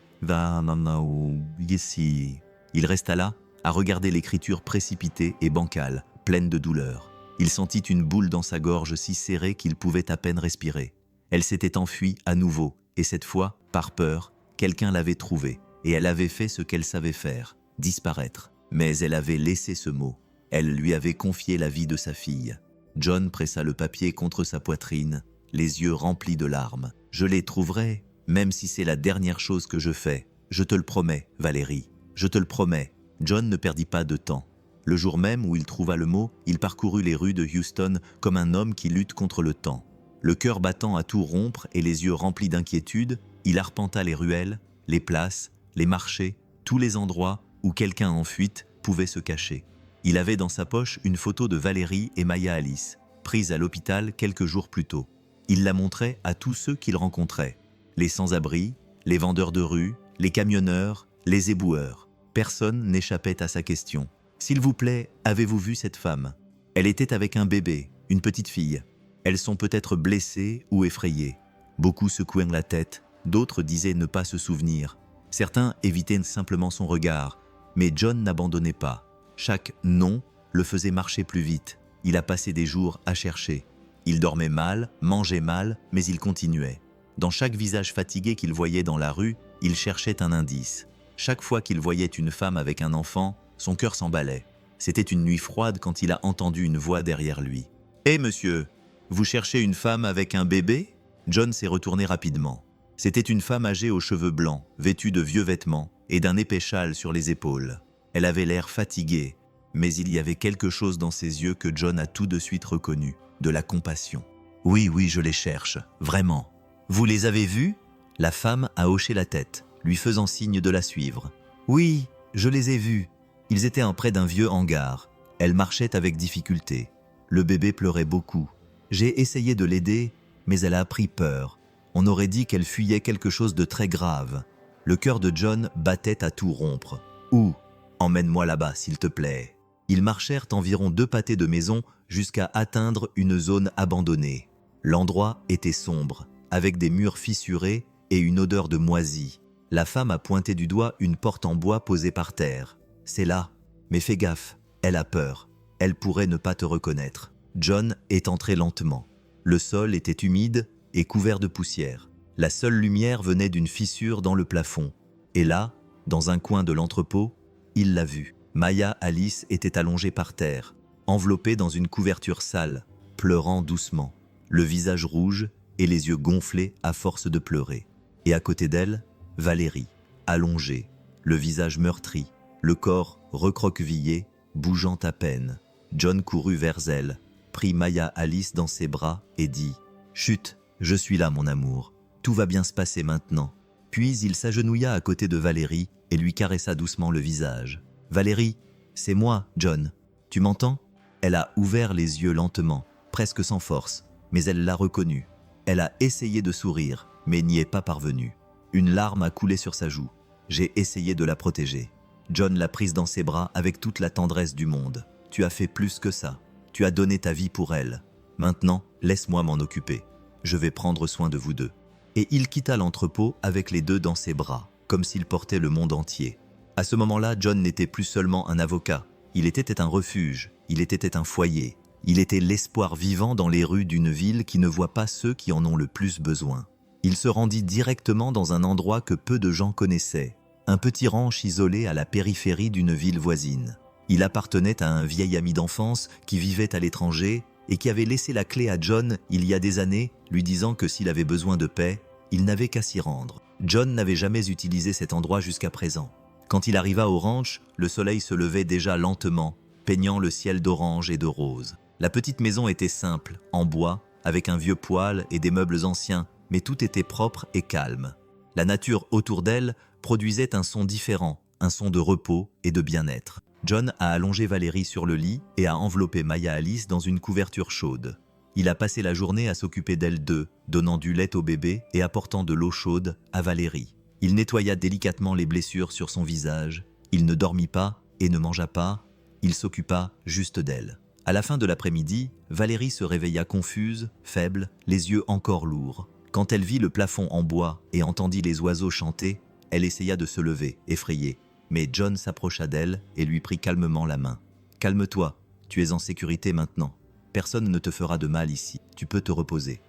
Il resta là, à regarder l'écriture précipitée et bancale, pleine de douleur. Il sentit une boule dans sa gorge si serrée qu'il pouvait à peine respirer. Elle s'était enfuie à nouveau, et cette fois, par peur, quelqu'un l'avait trouvée, et elle avait fait ce qu'elle savait faire, disparaître. Mais elle avait laissé ce mot. Elle lui avait confié la vie de sa fille. John pressa le papier contre sa poitrine, les yeux remplis de larmes. « Je les trouverai, même si c'est la dernière chose que je fais. Je te le promets, Valérie. Je te le promets. » John ne perdit pas de temps. Le jour même où il trouva le mot, il parcourut les rues de Houston comme un homme qui lutte contre le temps. Le cœur battant à tout rompre et les yeux remplis d'inquiétude, il arpenta les ruelles, les places, les marchés, tous les endroits où quelqu'un en fuite pouvait se cacher. Il avait dans sa poche une photo de Valérie et Maya Alice, prise à l'hôpital quelques jours plus tôt. Il la montrait à tous ceux qu'il rencontrait. Les sans-abri, les vendeurs de rue, les camionneurs, les éboueurs. Personne n'échappait à sa question. « S'il vous plaît, avez-vous vu cette femme? Elle était avec un bébé, une petite fille. Elles sont peut-être blessées ou effrayées. » Beaucoup secouaient la tête, d'autres disaient ne pas se souvenir. Certains évitaient simplement son regard, mais John n'abandonnait pas. Chaque « non » le faisait marcher plus vite. Il a passé des jours à chercher. Il dormait mal, mangeait mal, mais il continuait. Dans chaque visage fatigué qu'il voyait dans la rue, il cherchait un indice. Chaque fois qu'il voyait une femme avec un enfant, son cœur s'emballait. C'était une nuit froide quand il a entendu une voix derrière lui. « Hé monsieur, vous cherchez une femme avec un bébé ?» John s'est retourné rapidement. C'était une femme âgée aux cheveux blancs, vêtue de vieux vêtements et d'un épais châle sur les épaules. Elle avait l'air fatiguée, mais il y avait quelque chose dans ses yeux que John a tout de suite reconnu, de la compassion. « Oui, je les cherche, vraiment. Vous les avez vus ?» La femme a hoché la tête, lui faisant signe de la suivre. « Oui, je les ai vus. Ils étaient près d'un vieux hangar. Elle marchait avec difficulté. Le bébé pleurait beaucoup. J'ai essayé de l'aider, mais elle a pris peur. On aurait dit qu'elle fuyait quelque chose de très grave. » Le cœur de John battait à tout rompre. « Où ? Emmène-moi là-bas, s'il te plaît. » Ils marchèrent environ 2 pâtés de maison jusqu'à atteindre une zone abandonnée. L'endroit était sombre, avec des murs fissurés et une odeur de moisi. La femme a pointé du doigt une porte en bois posée par terre. « C'est là. Mais fais gaffe, elle a peur. Elle pourrait ne pas te reconnaître. » John est entré lentement. Le sol était humide et couvert de poussière. La seule lumière venait d'une fissure dans le plafond. Et là, dans un coin de l'entrepôt, il l'a vue. Maya Alice était allongée par terre, enveloppée dans une couverture sale, pleurant doucement, le visage rouge et les yeux gonflés à force de pleurer. Et à côté d'elle, Valérie, allongée, le visage meurtri, le corps recroquevillé, bougeant à peine. John courut vers elle, prit Maya Alice dans ses bras et dit « Chut, je suis là mon amour, tout va bien se passer maintenant. » Puis il s'agenouilla à côté de Valérie et lui caressa doucement le visage. « Valérie, c'est moi, John. Tu m'entends ?» Elle a ouvert les yeux lentement, presque sans force, mais elle l'a reconnu. Elle a essayé de sourire, mais n'y est pas parvenue. Une larme a coulé sur sa joue. J'ai essayé de la protéger. John l'a prise dans ses bras avec toute la tendresse du monde. « Tu as fait plus que ça. Tu as donné ta vie pour elle. Maintenant, laisse-moi m'en occuper. Je vais prendre soin de vous deux. » Et il quitta l'entrepôt avec les deux dans ses bras, comme s'il portait le monde entier. À ce moment-là, John n'était plus seulement un avocat. Il était un refuge, il était un foyer. Il était l'espoir vivant dans les rues d'une ville qui ne voit pas ceux qui en ont le plus besoin. Il se rendit directement dans un endroit que peu de gens connaissaient, un petit ranch isolé à la périphérie d'une ville voisine. Il appartenait à un vieil ami d'enfance qui vivait à l'étranger et qui avait laissé la clé à John il y a des années, lui disant que s'il avait besoin de paix, il n'avait qu'à s'y rendre. John n'avait jamais utilisé cet endroit jusqu'à présent. Quand il arriva au ranch, le soleil se levait déjà lentement, peignant le ciel d'orange et de rose. La petite maison était simple, en bois, avec un vieux poêle et des meubles anciens, mais tout était propre et calme. La nature autour d'elle produisait un son différent, un son de repos et de bien-être. John a allongé Valérie sur le lit et a enveloppé Maya Alice dans une couverture chaude. Il a passé la journée à s'occuper d'elles deux, donnant du lait au bébé et apportant de l'eau chaude à Valérie. Il nettoya délicatement les blessures sur son visage. Il ne dormit pas et ne mangea pas. Il s'occupa juste d'elle. À la fin de l'après-midi, Valérie se réveilla confuse, faible, les yeux encore lourds. Quand elle vit le plafond en bois et entendit les oiseaux chanter, elle essaya de se lever, effrayée. Mais John s'approcha d'elle et lui prit calmement la main. « Calme-toi, tu es en sécurité maintenant. Personne ne te fera de mal ici. Tu peux te reposer. »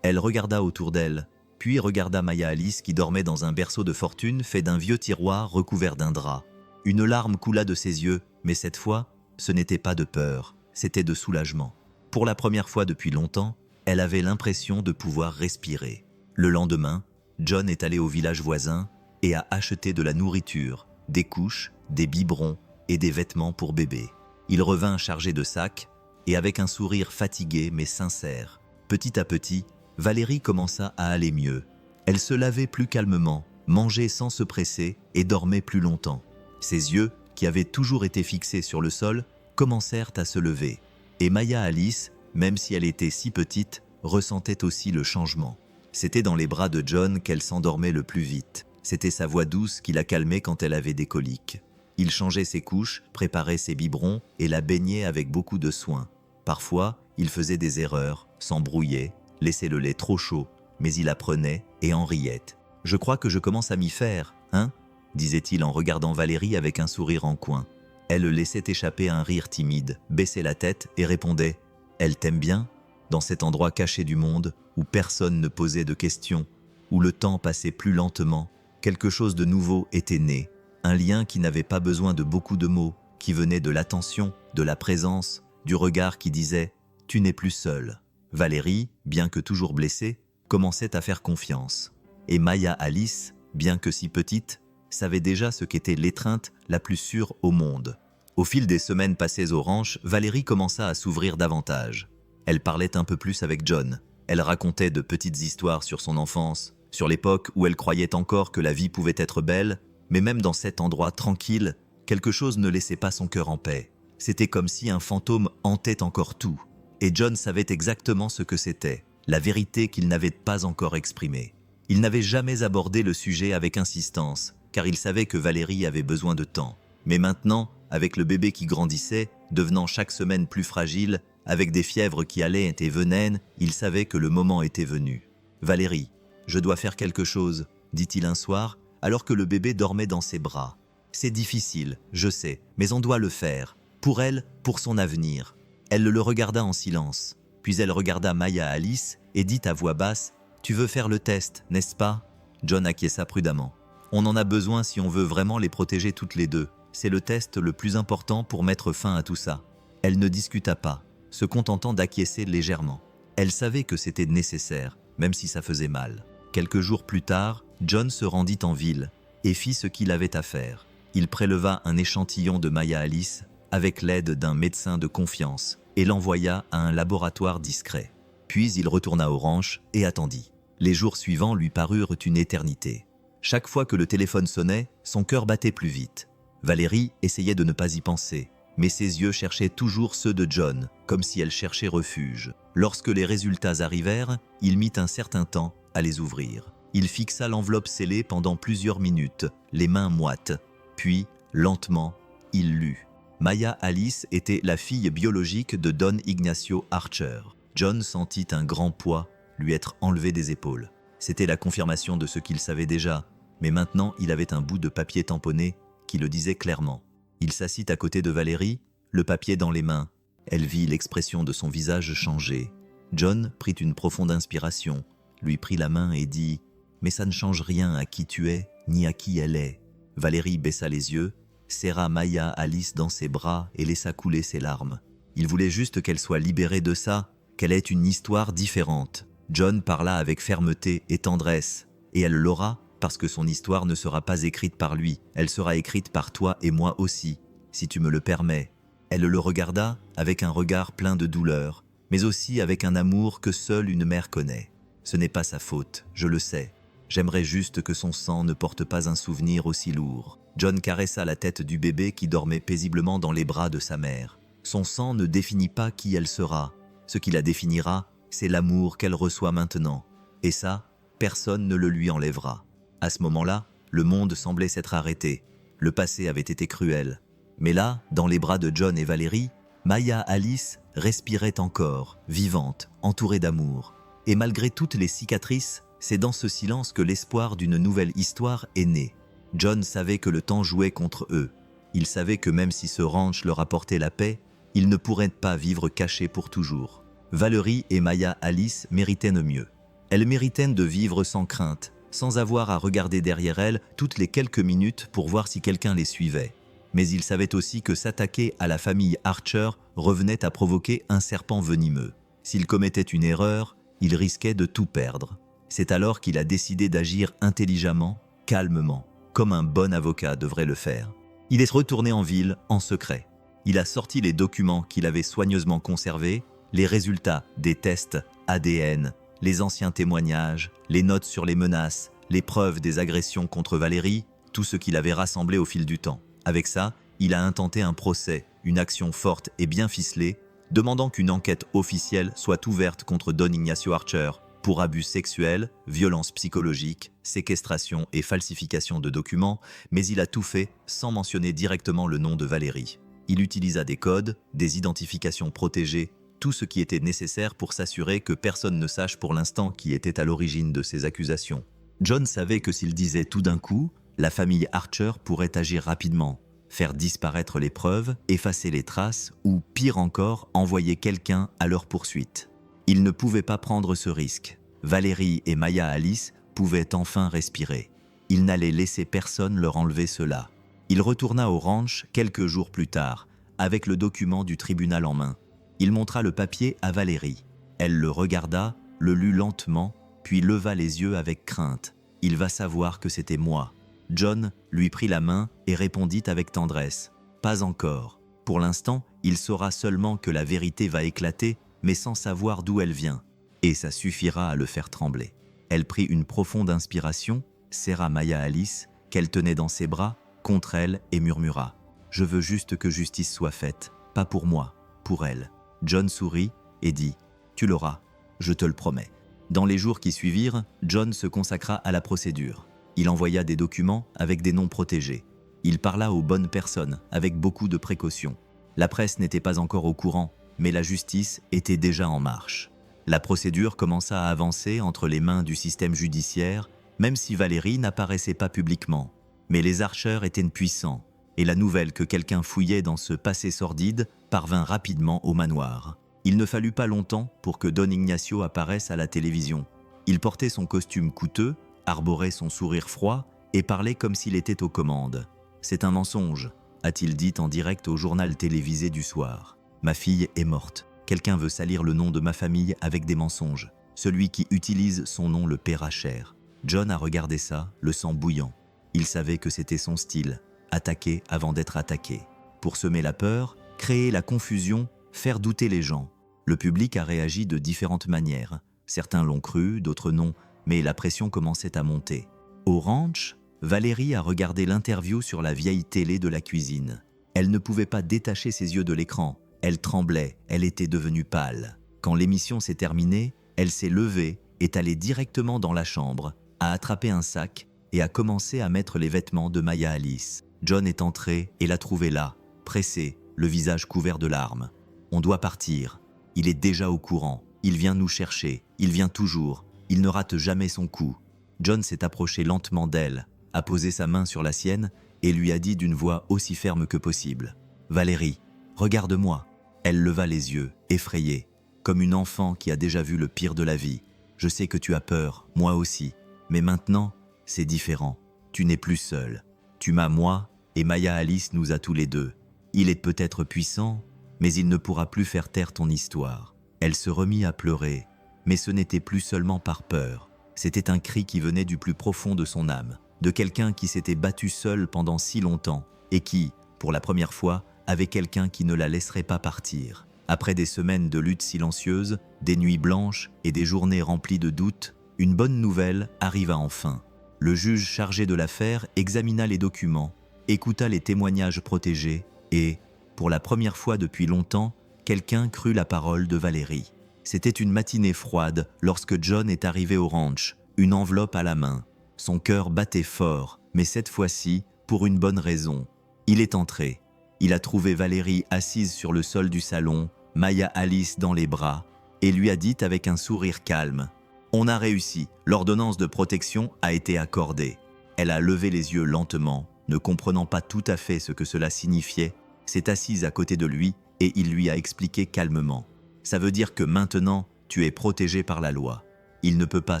Elle regarda autour d'elle, puis regarda Maya Alice qui dormait dans un berceau de fortune fait d'un vieux tiroir recouvert d'un drap. Une larme coula de ses yeux, mais cette fois, ce n'était pas de peur, c'était de soulagement. Pour la première fois depuis longtemps, elle avait l'impression de pouvoir respirer. Le lendemain, John est allé au village voisin et a acheté de la nourriture, des couches, des biberons et des vêtements pour bébé. Il revint chargé de sacs et avec un sourire fatigué mais sincère. Petit à petit, Valérie commença à aller mieux. Elle se lavait plus calmement, mangeait sans se presser et dormait plus longtemps. Ses yeux, qui avaient toujours été fixés sur le sol, commencèrent à se lever. Et Maya Alice, même si elle était si petite, ressentait aussi le changement. C'était dans les bras de John qu'elle s'endormait le plus vite. C'était sa voix douce qui la calmait quand elle avait des coliques. Il changeait ses couches, préparait ses biberons et la baignait avec beaucoup de soin. Parfois, il faisait des erreurs, s'embrouillait, laissait le lait trop chaud, mais il apprenait et en riait. « Je crois que je commence à m'y faire, hein ?» disait-il en regardant Valérie avec un sourire en coin. Elle laissait échapper un rire timide, baissait la tête et répondait « Elle t'aime bien ?» Dans cet endroit caché du monde, où personne ne posait de questions, où le temps passait plus lentement, quelque chose de nouveau était né, un lien qui n'avait pas besoin de beaucoup de mots, qui venait de l'attention, de la présence, du regard qui disait « Tu n'es plus seule ». Valérie, bien que toujours blessée, commençait à faire confiance. Et Maya Alice, bien que si petite, savait déjà ce qu'était l'étreinte la plus sûre au monde. Au fil des semaines passées au ranch, Valérie commença à s'ouvrir davantage. Elle parlait un peu plus avec John. Elle racontait de petites histoires sur son enfance, sur l'époque où elle croyait encore que la vie pouvait être belle, mais même dans cet endroit tranquille, quelque chose ne laissait pas son cœur en paix. C'était comme si un fantôme hantait encore tout. Et John savait exactement ce que c'était, la vérité qu'il n'avait pas encore exprimée. Il n'avait jamais abordé le sujet avec insistance, car il savait que Valérie avait besoin de temps. Mais maintenant, avec le bébé qui grandissait, devenant chaque semaine plus fragile, avec des fièvres qui allaient et venaient, il savait que le moment était venu. « Valérie, je dois faire quelque chose, » dit-il un soir, alors que le bébé dormait dans ses bras. « C'est difficile, je sais, mais on doit le faire. Pour elle, pour son avenir. » Elle le regarda en silence. Puis elle regarda Maya Alice et dit à voix basse « Tu veux faire le test, n'est-ce pas ?» John acquiesça prudemment. « On en a besoin si on veut vraiment les protéger toutes les deux. C'est le test le plus important pour mettre fin à tout ça. » Elle ne discuta pas, se contentant d'acquiescer légèrement. Elle savait que c'était nécessaire, même si ça faisait mal. Quelques jours plus tard, John se rendit en ville et fit ce qu'il avait à faire. Il préleva un échantillon de Maya Alice avec l'aide d'un médecin de confiance et l'envoya à un laboratoire discret. Puis il retourna au ranch et attendit. Les jours suivants lui parurent une éternité. Chaque fois que le téléphone sonnait, son cœur battait plus vite. Valérie essayait de ne pas y penser, mais ses yeux cherchaient toujours ceux de John, comme si elle cherchait refuge. Lorsque les résultats arrivèrent, il mit un certain temps à les ouvrir. Il fixa l'enveloppe scellée pendant plusieurs minutes, les mains moites. Puis, lentement, il lut. Maya Alice était la fille biologique de Don Ignacio Archer. John sentit un grand poids lui être enlevé des épaules. C'était la confirmation de ce qu'il savait déjà, mais maintenant il avait un bout de papier tamponné qui le disait clairement. Il s'assit à côté de Valérie, le papier dans les mains. Elle vit l'expression de son visage changer. John prit une profonde inspiration, lui prit la main et dit « Mais ça ne change rien à qui tu es, ni à qui elle est. » Valérie baissa les yeux, serra Maya Alice dans ses bras et laissa couler ses larmes. Il voulait juste qu'elle soit libérée de ça, qu'elle ait une histoire différente. John parla avec fermeté et tendresse, et elle l'aura parce que son histoire ne sera pas écrite par lui, elle sera écrite par toi et moi aussi, si tu me le permets. Elle le regarda avec un regard plein de douleur, mais aussi avec un amour que seule une mère connaît. Ce n'est pas sa faute, je le sais. J'aimerais juste que son sang ne porte pas un souvenir aussi lourd. John caressa la tête du bébé qui dormait paisiblement dans les bras de sa mère. Son sang ne définit pas qui elle sera. Ce qui la définira, c'est l'amour qu'elle reçoit maintenant. Et ça, personne ne le lui enlèvera. À ce moment-là, le monde semblait s'être arrêté. Le passé avait été cruel. Mais là, dans les bras de John et Valérie, Maya Alice respirait encore, vivante, entourée d'amour. Et malgré toutes les cicatrices, c'est dans ce silence que l'espoir d'une nouvelle histoire est né. John savait que le temps jouait contre eux. Il savait que même si ce ranch leur apportait la paix, ils ne pourraient pas vivre cachés pour toujours. Valérie et Maya Alice méritaient mieux. Elles méritaient de vivre sans crainte, sans avoir à regarder derrière elles toutes les quelques minutes pour voir si quelqu'un les suivait. Mais ils savaient aussi que s'attaquer à la famille Archer revenait à provoquer un serpent venimeux. S'il commettait une erreur, il risquait de tout perdre. C'est alors qu'il a décidé d'agir intelligemment, calmement, comme un bon avocat devrait le faire. Il est retourné en ville en secret. Il a sorti les documents qu'il avait soigneusement conservés, les résultats des tests ADN, les anciens témoignages, les notes sur les menaces, les preuves des agressions contre Valérie, tout ce qu'il avait rassemblé au fil du temps. Avec ça, il a intenté un procès, une action forte et bien ficelée, demandant qu'une enquête officielle soit ouverte contre Don Ignacio Archer pour abus sexuels, violences psychologiques, séquestration et falsification de documents, mais il a tout fait sans mentionner directement le nom de Valérie. Il utilisa des codes, des identifications protégées, tout ce qui était nécessaire pour s'assurer que personne ne sache pour l'instant qui était à l'origine de ces accusations. John savait que s'il disait tout d'un coup, la famille Archer pourrait agir rapidement, faire disparaître les preuves, effacer les traces ou, pire encore, envoyer quelqu'un à leur poursuite. Il ne pouvait pas prendre ce risque. Valérie et Maya Alice pouvaient enfin respirer. Il n'allait laisser personne leur enlever cela. Il retourna au ranch quelques jours plus tard, avec le document du tribunal en main. Il montra le papier à Valérie. Elle le regarda, le lut lentement, puis leva les yeux avec crainte. « Il va savoir que c'était moi. » John lui prit la main et répondit avec tendresse. « Pas encore. Pour l'instant, il saura seulement que la vérité va éclater, mais sans savoir d'où elle vient. Et ça suffira à le faire trembler. » Elle prit une profonde inspiration, serra Maya Alice, qu'elle tenait dans ses bras, contre elle et murmura « Je veux juste que justice soit faite, pas pour moi, pour elle. » John sourit et dit « Tu l'auras, je te le promets. » Dans les jours qui suivirent, John se consacra à la procédure. Il envoya des documents avec des noms protégés. Il parla aux bonnes personnes avec beaucoup de précautions. La presse n'était pas encore au courant, mais la justice était déjà en marche. La procédure commença à avancer entre les mains du système judiciaire, même si Valérie n'apparaissait pas publiquement. Mais les Archer étaient puissants, et la nouvelle que quelqu'un fouillait dans ce passé sordide parvint rapidement au manoir. Il ne fallut pas longtemps pour que Don Ignacio apparaisse à la télévision. Il portait son costume coûteux, arborait son sourire froid et parlait comme s'il était aux commandes. « C'est un mensonge », a-t-il dit en direct au journal télévisé du soir. « Ma fille est morte. Quelqu'un veut salir le nom de ma famille avec des mensonges. Celui qui utilise son nom le paiera cher. » John a regardé ça, le sang bouillant. Il savait que c'était son style, attaquer avant d'être attaqué. Pour semer la peur, créer la confusion, faire douter les gens. Le public a réagi de différentes manières. Certains l'ont cru, d'autres non, mais la pression commençait à monter. Au ranch, Valérie a regardé l'interview sur la vieille télé de la cuisine. Elle ne pouvait pas détacher ses yeux de l'écran. Elle tremblait, elle était devenue pâle. Quand l'émission s'est terminée, elle s'est levée, est allée directement dans la chambre, a attrapé un sac et a commencé à mettre les vêtements de Maya Alice. John est entré et l'a trouvée là, pressée, le visage couvert de larmes. « On doit partir. Il est déjà au courant. Il vient nous chercher. Il vient toujours. Il ne rate jamais son coup. » John s'est approché lentement d'elle, a posé sa main sur la sienne et lui a dit d'une voix aussi ferme que possible. « Valérie, regarde-moi !» Elle leva les yeux, effrayée, comme une enfant qui a déjà vu le pire de la vie. « Je sais que tu as peur, moi aussi, mais maintenant, c'est différent. Tu n'es plus seule. Tu m'as moi, et Maya Alice nous a tous les deux. Il est peut-être puissant, mais il ne pourra plus faire taire ton histoire. » Elle se remit à pleurer, mais ce n'était plus seulement par peur. C'était un cri qui venait du plus profond de son âme, de quelqu'un qui s'était battu seul pendant si longtemps et qui, pour la première fois, avait quelqu'un qui ne la laisserait pas partir. Après des semaines de lutte silencieuse, des nuits blanches et des journées remplies de doutes, une bonne nouvelle arriva enfin. Le juge chargé de l'affaire examina les documents, écouta les témoignages protégés et, pour la première fois depuis longtemps, quelqu'un crut la parole de Valérie. C'était une matinée froide lorsque John est arrivé au ranch, une enveloppe à la main. Son cœur battait fort, mais cette fois-ci, pour une bonne raison. Il est entré. Il a trouvé Valérie assise sur le sol du salon, Maya Alice dans les bras, et lui a dit avec un sourire calme « On a réussi, l'ordonnance de protection a été accordée. » Elle a levé les yeux lentement, ne comprenant pas tout à fait ce que cela signifiait, s'est assise à côté de lui et il lui a expliqué calmement. « Ça veut dire que maintenant, tu es protégé par la loi. Il ne peut pas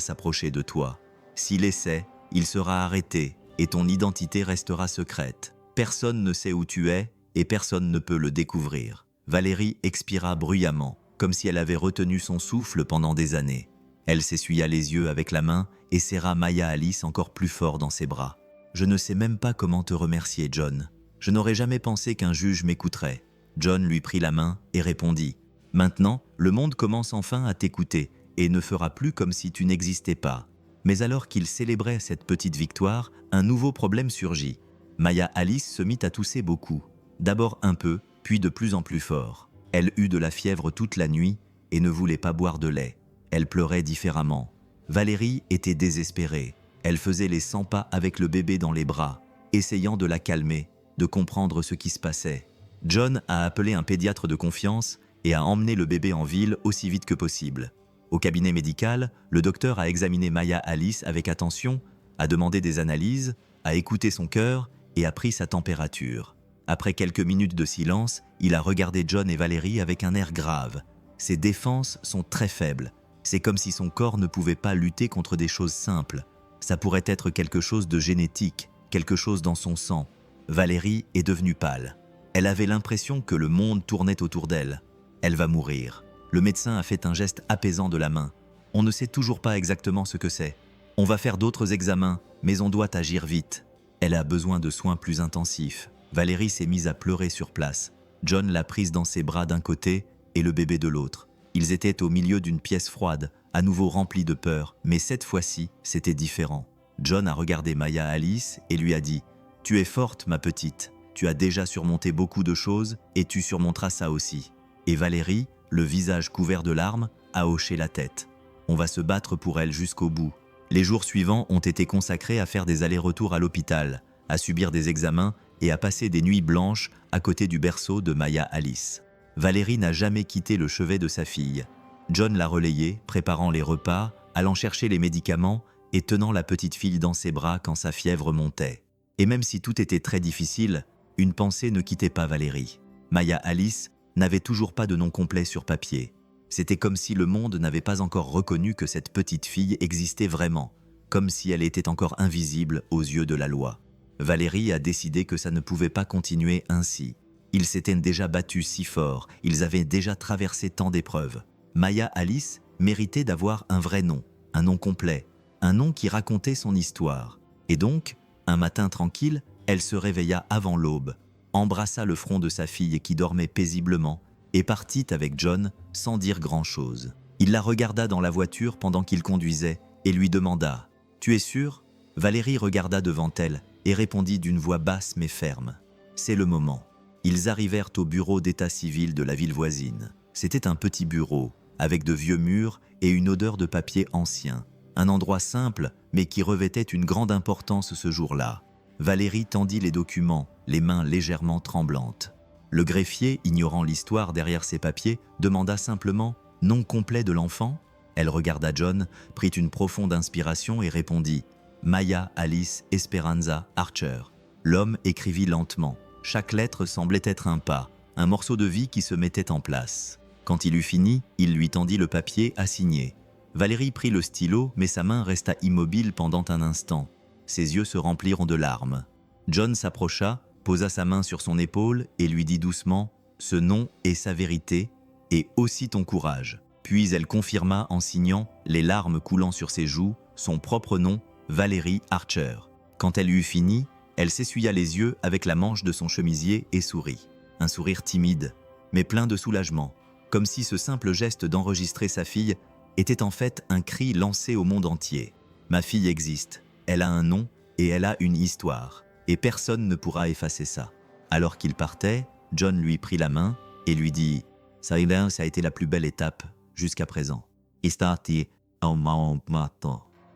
s'approcher de toi. S'il essaie, il sera arrêté et ton identité restera secrète. Personne ne sait où tu es et personne ne peut le découvrir. » Valérie expira bruyamment, comme si elle avait retenu son souffle pendant des années. Elle s'essuya les yeux avec la main et serra Maya Alice encore plus fort dans ses bras. « Je ne sais même pas comment te remercier, John. Je n'aurais jamais pensé qu'un juge m'écouterait. » John lui prit la main et répondit « Maintenant, le monde commence enfin à t'écouter et ne fera plus comme si tu n'existais pas. » Mais alors qu'il célébrait cette petite victoire, un nouveau problème surgit. Maya Alice se mit à tousser beaucoup. D'abord un peu, puis de plus en plus fort. Elle eut de la fièvre toute la nuit et ne voulait pas boire de lait. Elle pleurait différemment. Valérie était désespérée. Elle faisait les 100 pas avec le bébé dans les bras, essayant de la calmer, de comprendre ce qui se passait. John a appelé un pédiatre de confiance et a emmené le bébé en ville aussi vite que possible. Au cabinet médical, le docteur a examiné Maya Alice avec attention, a demandé des analyses, a écouté son cœur et a pris sa température. Après quelques minutes de silence, il a regardé John et Valérie avec un air grave. Ses défenses sont très faibles. C'est comme si son corps ne pouvait pas lutter contre des choses simples. Ça pourrait être quelque chose de génétique, quelque chose dans son sang. Valérie est devenue pâle. Elle avait l'impression que le monde tournait autour d'elle. Elle va mourir. Le médecin a fait un geste apaisant de la main. On ne sait toujours pas exactement ce que c'est. On va faire d'autres examens, mais on doit agir vite. Elle a besoin de soins plus intensifs. Valérie s'est mise à pleurer sur place. John l'a prise dans ses bras d'un côté et le bébé de l'autre. Ils étaient au milieu d'une pièce froide, à nouveau remplie de peur, mais cette fois-ci, c'était différent. John a regardé Maya Alice et lui a dit « Tu es forte, ma petite. Tu as déjà surmonté beaucoup de choses et tu surmonteras ça aussi. » Et Valérie, le visage couvert de larmes, a hoché la tête. On va se battre pour elle jusqu'au bout. Les jours suivants ont été consacrés à faire des allers-retours à l'hôpital, à subir des examens et à passer des nuits blanches à côté du berceau de Maya Alice. Valérie n'a jamais quitté le chevet de sa fille. John l'a relayée, préparant les repas, allant chercher les médicaments et tenant la petite fille dans ses bras quand sa fièvre montait. Et même si tout était très difficile, une pensée ne quittait pas Valérie. Maya Alice n'avait toujours pas de nom complet sur papier. C'était comme si le monde n'avait pas encore reconnu que cette petite fille existait vraiment, comme si elle était encore invisible aux yeux de la loi. Valérie a décidé que ça ne pouvait pas continuer ainsi. Ils s'étaient déjà battus si fort, ils avaient déjà traversé tant d'épreuves. Maya Alice méritait d'avoir un vrai nom, un nom complet, un nom qui racontait son histoire. Et donc, un matin tranquille, elle se réveilla avant l'aube, embrassa le front de sa fille qui dormait paisiblement et partit avec John sans dire grand-chose. Il la regarda dans la voiture pendant qu'il conduisait et lui demanda « Tu es sûre ?» Valérie regarda devant elle et répondit d'une voix basse mais ferme « C'est le moment. » Ils arrivèrent au bureau d'état civil de la ville voisine. C'était un petit bureau, avec de vieux murs et une odeur de papier ancien. Un endroit simple, mais qui revêtait une grande importance ce jour-là. Valérie tendit les documents, les mains légèrement tremblantes. Le greffier, ignorant l'histoire derrière ces papiers, demanda simplement « Nom complet de l'enfant ?» Elle regarda John, prit une profonde inspiration et répondit « Maya Alice Esperanza Archer. » L'homme écrivit lentement. Chaque lettre semblait être un pas, un morceau de vie qui se mettait en place. Quand il eut fini, il lui tendit le papier à signer. Valérie prit le stylo, mais sa main resta immobile pendant un instant. Ses yeux se remplirent de larmes. John s'approcha, posa sa main sur son épaule et lui dit doucement « Ce nom est sa vérité et aussi ton courage ». Puis elle confirma en signant, les larmes coulant sur ses joues, son propre nom, Valérie Archer. Quand elle eut fini, elle s'essuya les yeux avec la manche de son chemisier et sourit. Un sourire timide, mais plein de soulagement, comme si ce simple geste d'enregistrer sa fille était en fait un cri lancé au monde entier. Ma fille existe, elle a un nom et elle a une histoire, et personne ne pourra effacer ça. Alors qu'il partait, John lui prit la main et lui dit « Ça a été la plus belle étape jusqu'à présent. »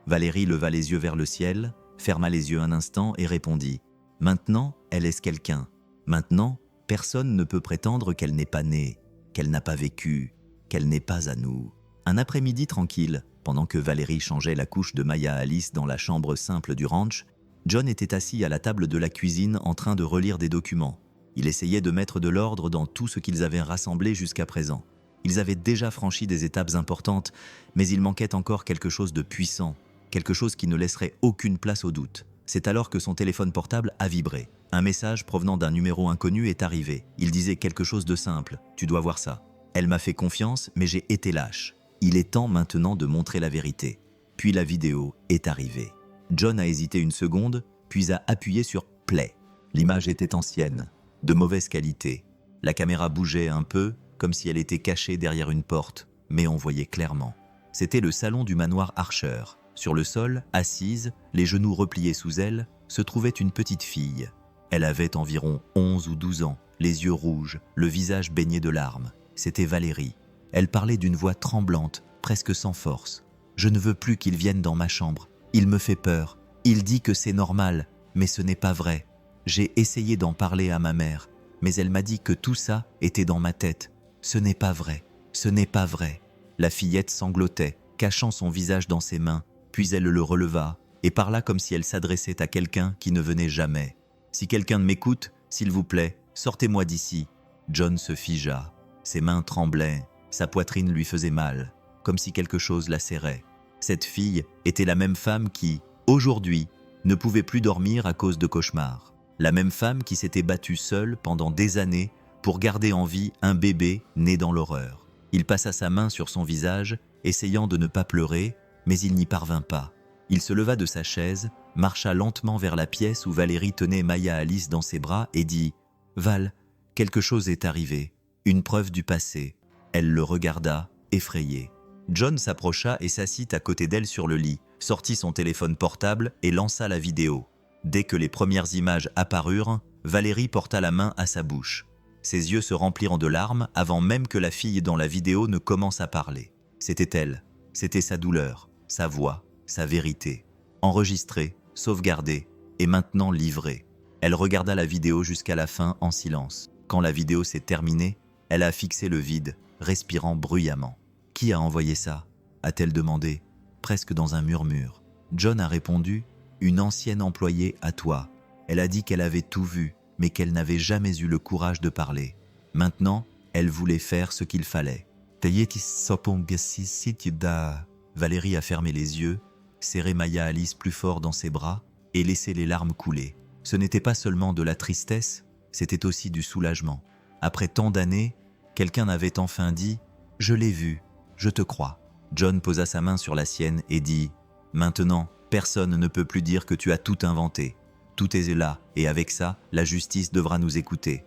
Valérie leva les yeux vers le ciel, ferma les yeux un instant et répondit « Maintenant, elle est quelqu'un. Maintenant, personne ne peut prétendre qu'elle n'est pas née, qu'elle n'a pas vécu, qu'elle n'est pas à nous. » Un après-midi tranquille, pendant que Valérie changeait la couche de Maya Alice dans la chambre simple du ranch, John était assis à la table de la cuisine en train de relire des documents. Il essayait de mettre de l'ordre dans tout ce qu'ils avaient rassemblé jusqu'à présent. Ils avaient déjà franchi des étapes importantes, mais il manquait encore quelque chose de puissant, quelque chose qui ne laisserait aucune place au doute. C'est alors que son téléphone portable a vibré. Un message provenant d'un numéro inconnu est arrivé. Il disait quelque chose de simple. « Tu dois voir ça. Elle m'a fait confiance, mais j'ai été lâche. Il est temps maintenant de montrer la vérité. » Puis la vidéo est arrivée. John a hésité une seconde, puis a appuyé sur « Play ». L'image était ancienne, de mauvaise qualité. La caméra bougeait un peu, comme si elle était cachée derrière une porte, mais on voyait clairement. C'était le salon du manoir Archer. Sur le sol, assise, les genoux repliés sous elle, se trouvait une petite fille. Elle avait environ 11 ou 12 ans, les yeux rouges, le visage baigné de larmes. C'était Valérie. Elle parlait d'une voix tremblante, presque sans force. « Je ne veux plus qu'il vienne dans ma chambre. Il me fait peur. Il dit que c'est normal, mais ce n'est pas vrai. J'ai essayé d'en parler à ma mère, mais elle m'a dit que tout ça était dans ma tête. Ce n'est pas vrai. Ce n'est pas vrai. » La fillette sanglotait, cachant son visage dans ses mains, puis elle le releva et parla comme si elle s'adressait à quelqu'un qui ne venait jamais. « Si quelqu'un m'écoute, s'il vous plaît, sortez-moi d'ici. » John se figea. Ses mains tremblaient, sa poitrine lui faisait mal, comme si quelque chose la serrait. Cette fille était la même femme qui, aujourd'hui, ne pouvait plus dormir à cause de cauchemars. La même femme qui s'était battue seule pendant des années pour garder en vie un bébé né dans l'horreur. Il passa sa main sur son visage, essayant de ne pas pleurer, mais il n'y parvint pas. Il se leva de sa chaise, marcha lentement vers la pièce où Valérie tenait Maya Alice dans ses bras et dit « Val, quelque chose est arrivé, une preuve du passé. » Elle le regarda, effrayée. John s'approcha et s'assit à côté d'elle sur le lit, sortit son téléphone portable et lança la vidéo. Dès que les premières images apparurent, Valérie porta la main à sa bouche. Ses yeux se remplirent de larmes avant même que la fille dans la vidéo ne commence à parler. C'était elle, c'était sa douleur, sa voix, sa vérité. Enregistrée, sauvegardée et maintenant livrée. Elle regarda la vidéo jusqu'à la fin en silence. Quand la vidéo s'est terminée, elle a fixé le vide, respirant bruyamment. « Qui a envoyé ça ?» a-t-elle demandé, presque dans un murmure. John a répondu « Une ancienne employée à toi. Elle a dit qu'elle avait tout vu, mais qu'elle n'avait jamais eu le courage de parler. Maintenant, elle voulait faire ce qu'il fallait. » Valérie a fermé les yeux, serré Maya Alice plus fort dans ses bras et laissé les larmes couler. Ce n'était pas seulement de la tristesse, c'était aussi du soulagement. Après tant d'années, quelqu'un avait enfin dit « Je l'ai vu, je te crois ». John posa sa main sur la sienne et dit « Maintenant, personne ne peut plus dire que tu as tout inventé. Tout est là, et avec ça, la justice devra nous écouter. »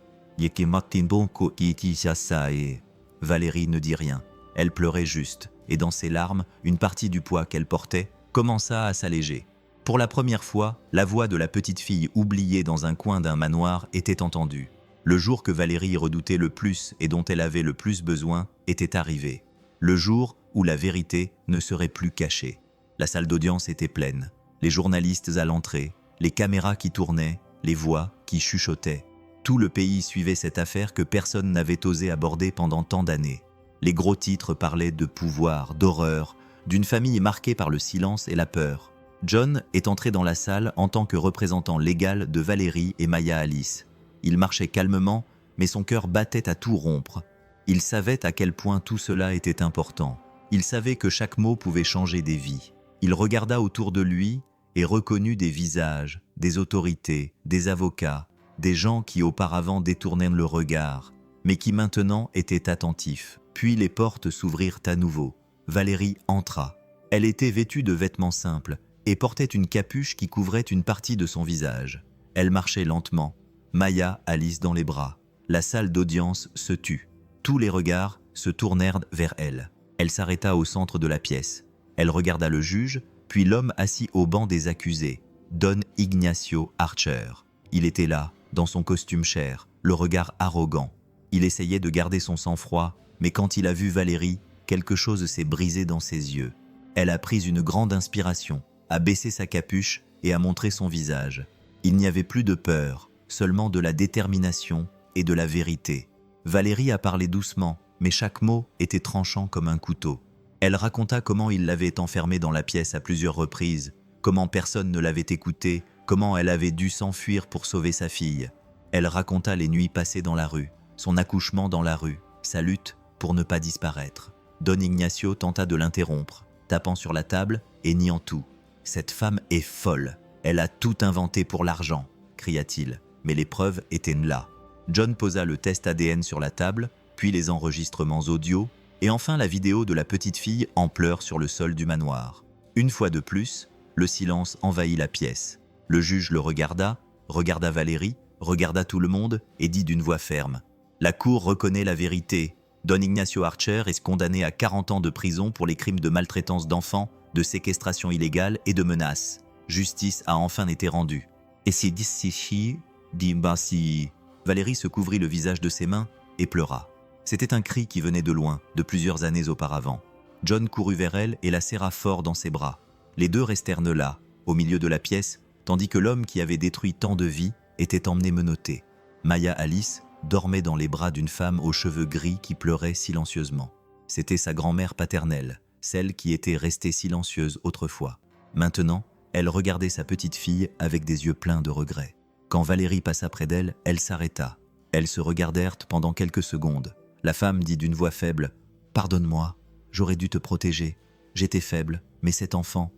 Valérie ne dit rien. Elle pleurait juste, et dans ses larmes, une partie du poids qu'elle portait commença à s'alléger. Pour la première fois, la voix de la petite fille oubliée dans un coin d'un manoir était entendue. Le jour que Valérie redoutait le plus et dont elle avait le plus besoin était arrivé. Le jour où la vérité ne serait plus cachée. La salle d'audience était pleine. Les journalistes à l'entrée, les caméras qui tournaient, les voix qui chuchotaient. Tout le pays suivait cette affaire que personne n'avait osé aborder pendant tant d'années. Les gros titres parlaient de pouvoir, d'horreur, d'une famille marquée par le silence et la peur. John est entré dans la salle en tant que représentant légal de Valérie et Maya Alice. Il marchait calmement, mais son cœur battait à tout rompre. Il savait à quel point tout cela était important. Il savait que chaque mot pouvait changer des vies. Il regarda autour de lui et reconnut des visages, des autorités, des avocats, des gens qui auparavant détournaient le regard, mais qui maintenant étaient attentifs. Puis les portes s'ouvrirent à nouveau. Valérie entra. Elle était vêtue de vêtements simples et portait une capuche qui couvrait une partie de son visage. Elle marchait lentement, Maya Alice dans les bras. La salle d'audience se tut. Tous les regards se tournèrent vers elle. Elle s'arrêta au centre de la pièce. Elle regarda le juge, puis l'homme assis au banc des accusés, Don Ignacio Archer. Il était là, dans son costume cher, le regard arrogant. Il essayait de garder son sang-froid, mais quand il a vu Valérie, quelque chose s'est brisé dans ses yeux. Elle a pris une grande inspiration, a baissé sa capuche et a montré son visage. Il n'y avait plus de peur, seulement de la détermination et de la vérité. Valérie a parlé doucement, mais chaque mot était tranchant comme un couteau. Elle raconta comment il l'avait enfermée dans la pièce à plusieurs reprises, comment personne ne l'avait écoutée, comment elle avait dû s'enfuir pour sauver sa fille. Elle raconta les nuits passées dans la rue, son accouchement dans la rue, sa lutte pour ne pas disparaître. Don Ignacio tenta de l'interrompre, tapant sur la table et niant tout. « Cette femme est folle, elle a tout inventé pour l'argent », cria-t-il, mais les preuves étaient là. John posa le test ADN sur la table, puis les enregistrements audio, et enfin la vidéo de la petite fille en pleurs sur le sol du manoir. Une fois de plus, le silence envahit la pièce. Le juge le regarda Valérie, regarda tout le monde et dit d'une voix ferme « La cour reconnaît la vérité. Don Ignacio Archer est condamné à 40 ans de prison pour les crimes de maltraitance d'enfants, de séquestration illégale et de menaces. Justice a enfin été rendue. » Et si d'ici, dit Bassi. Valérie se couvrit le visage de ses mains et pleura. C'était un cri qui venait de loin, de plusieurs années auparavant. John courut vers elle et la serra fort dans ses bras. Les deux restèrent là, au milieu de la pièce, tandis que l'homme qui avait détruit tant de vies était emmené menotté. Maya Alice dormait dans les bras d'une femme aux cheveux gris qui pleurait silencieusement. C'était sa grand-mère paternelle, celle qui était restée silencieuse autrefois. Maintenant, elle regardait sa petite fille avec des yeux pleins de regret. Quand Valérie passa près d'elle, elle s'arrêta. Elles se regardèrent pendant quelques secondes. La femme dit d'une voix faible « Pardonne-moi, j'aurais dû te protéger. J'étais faible, mais cet enfant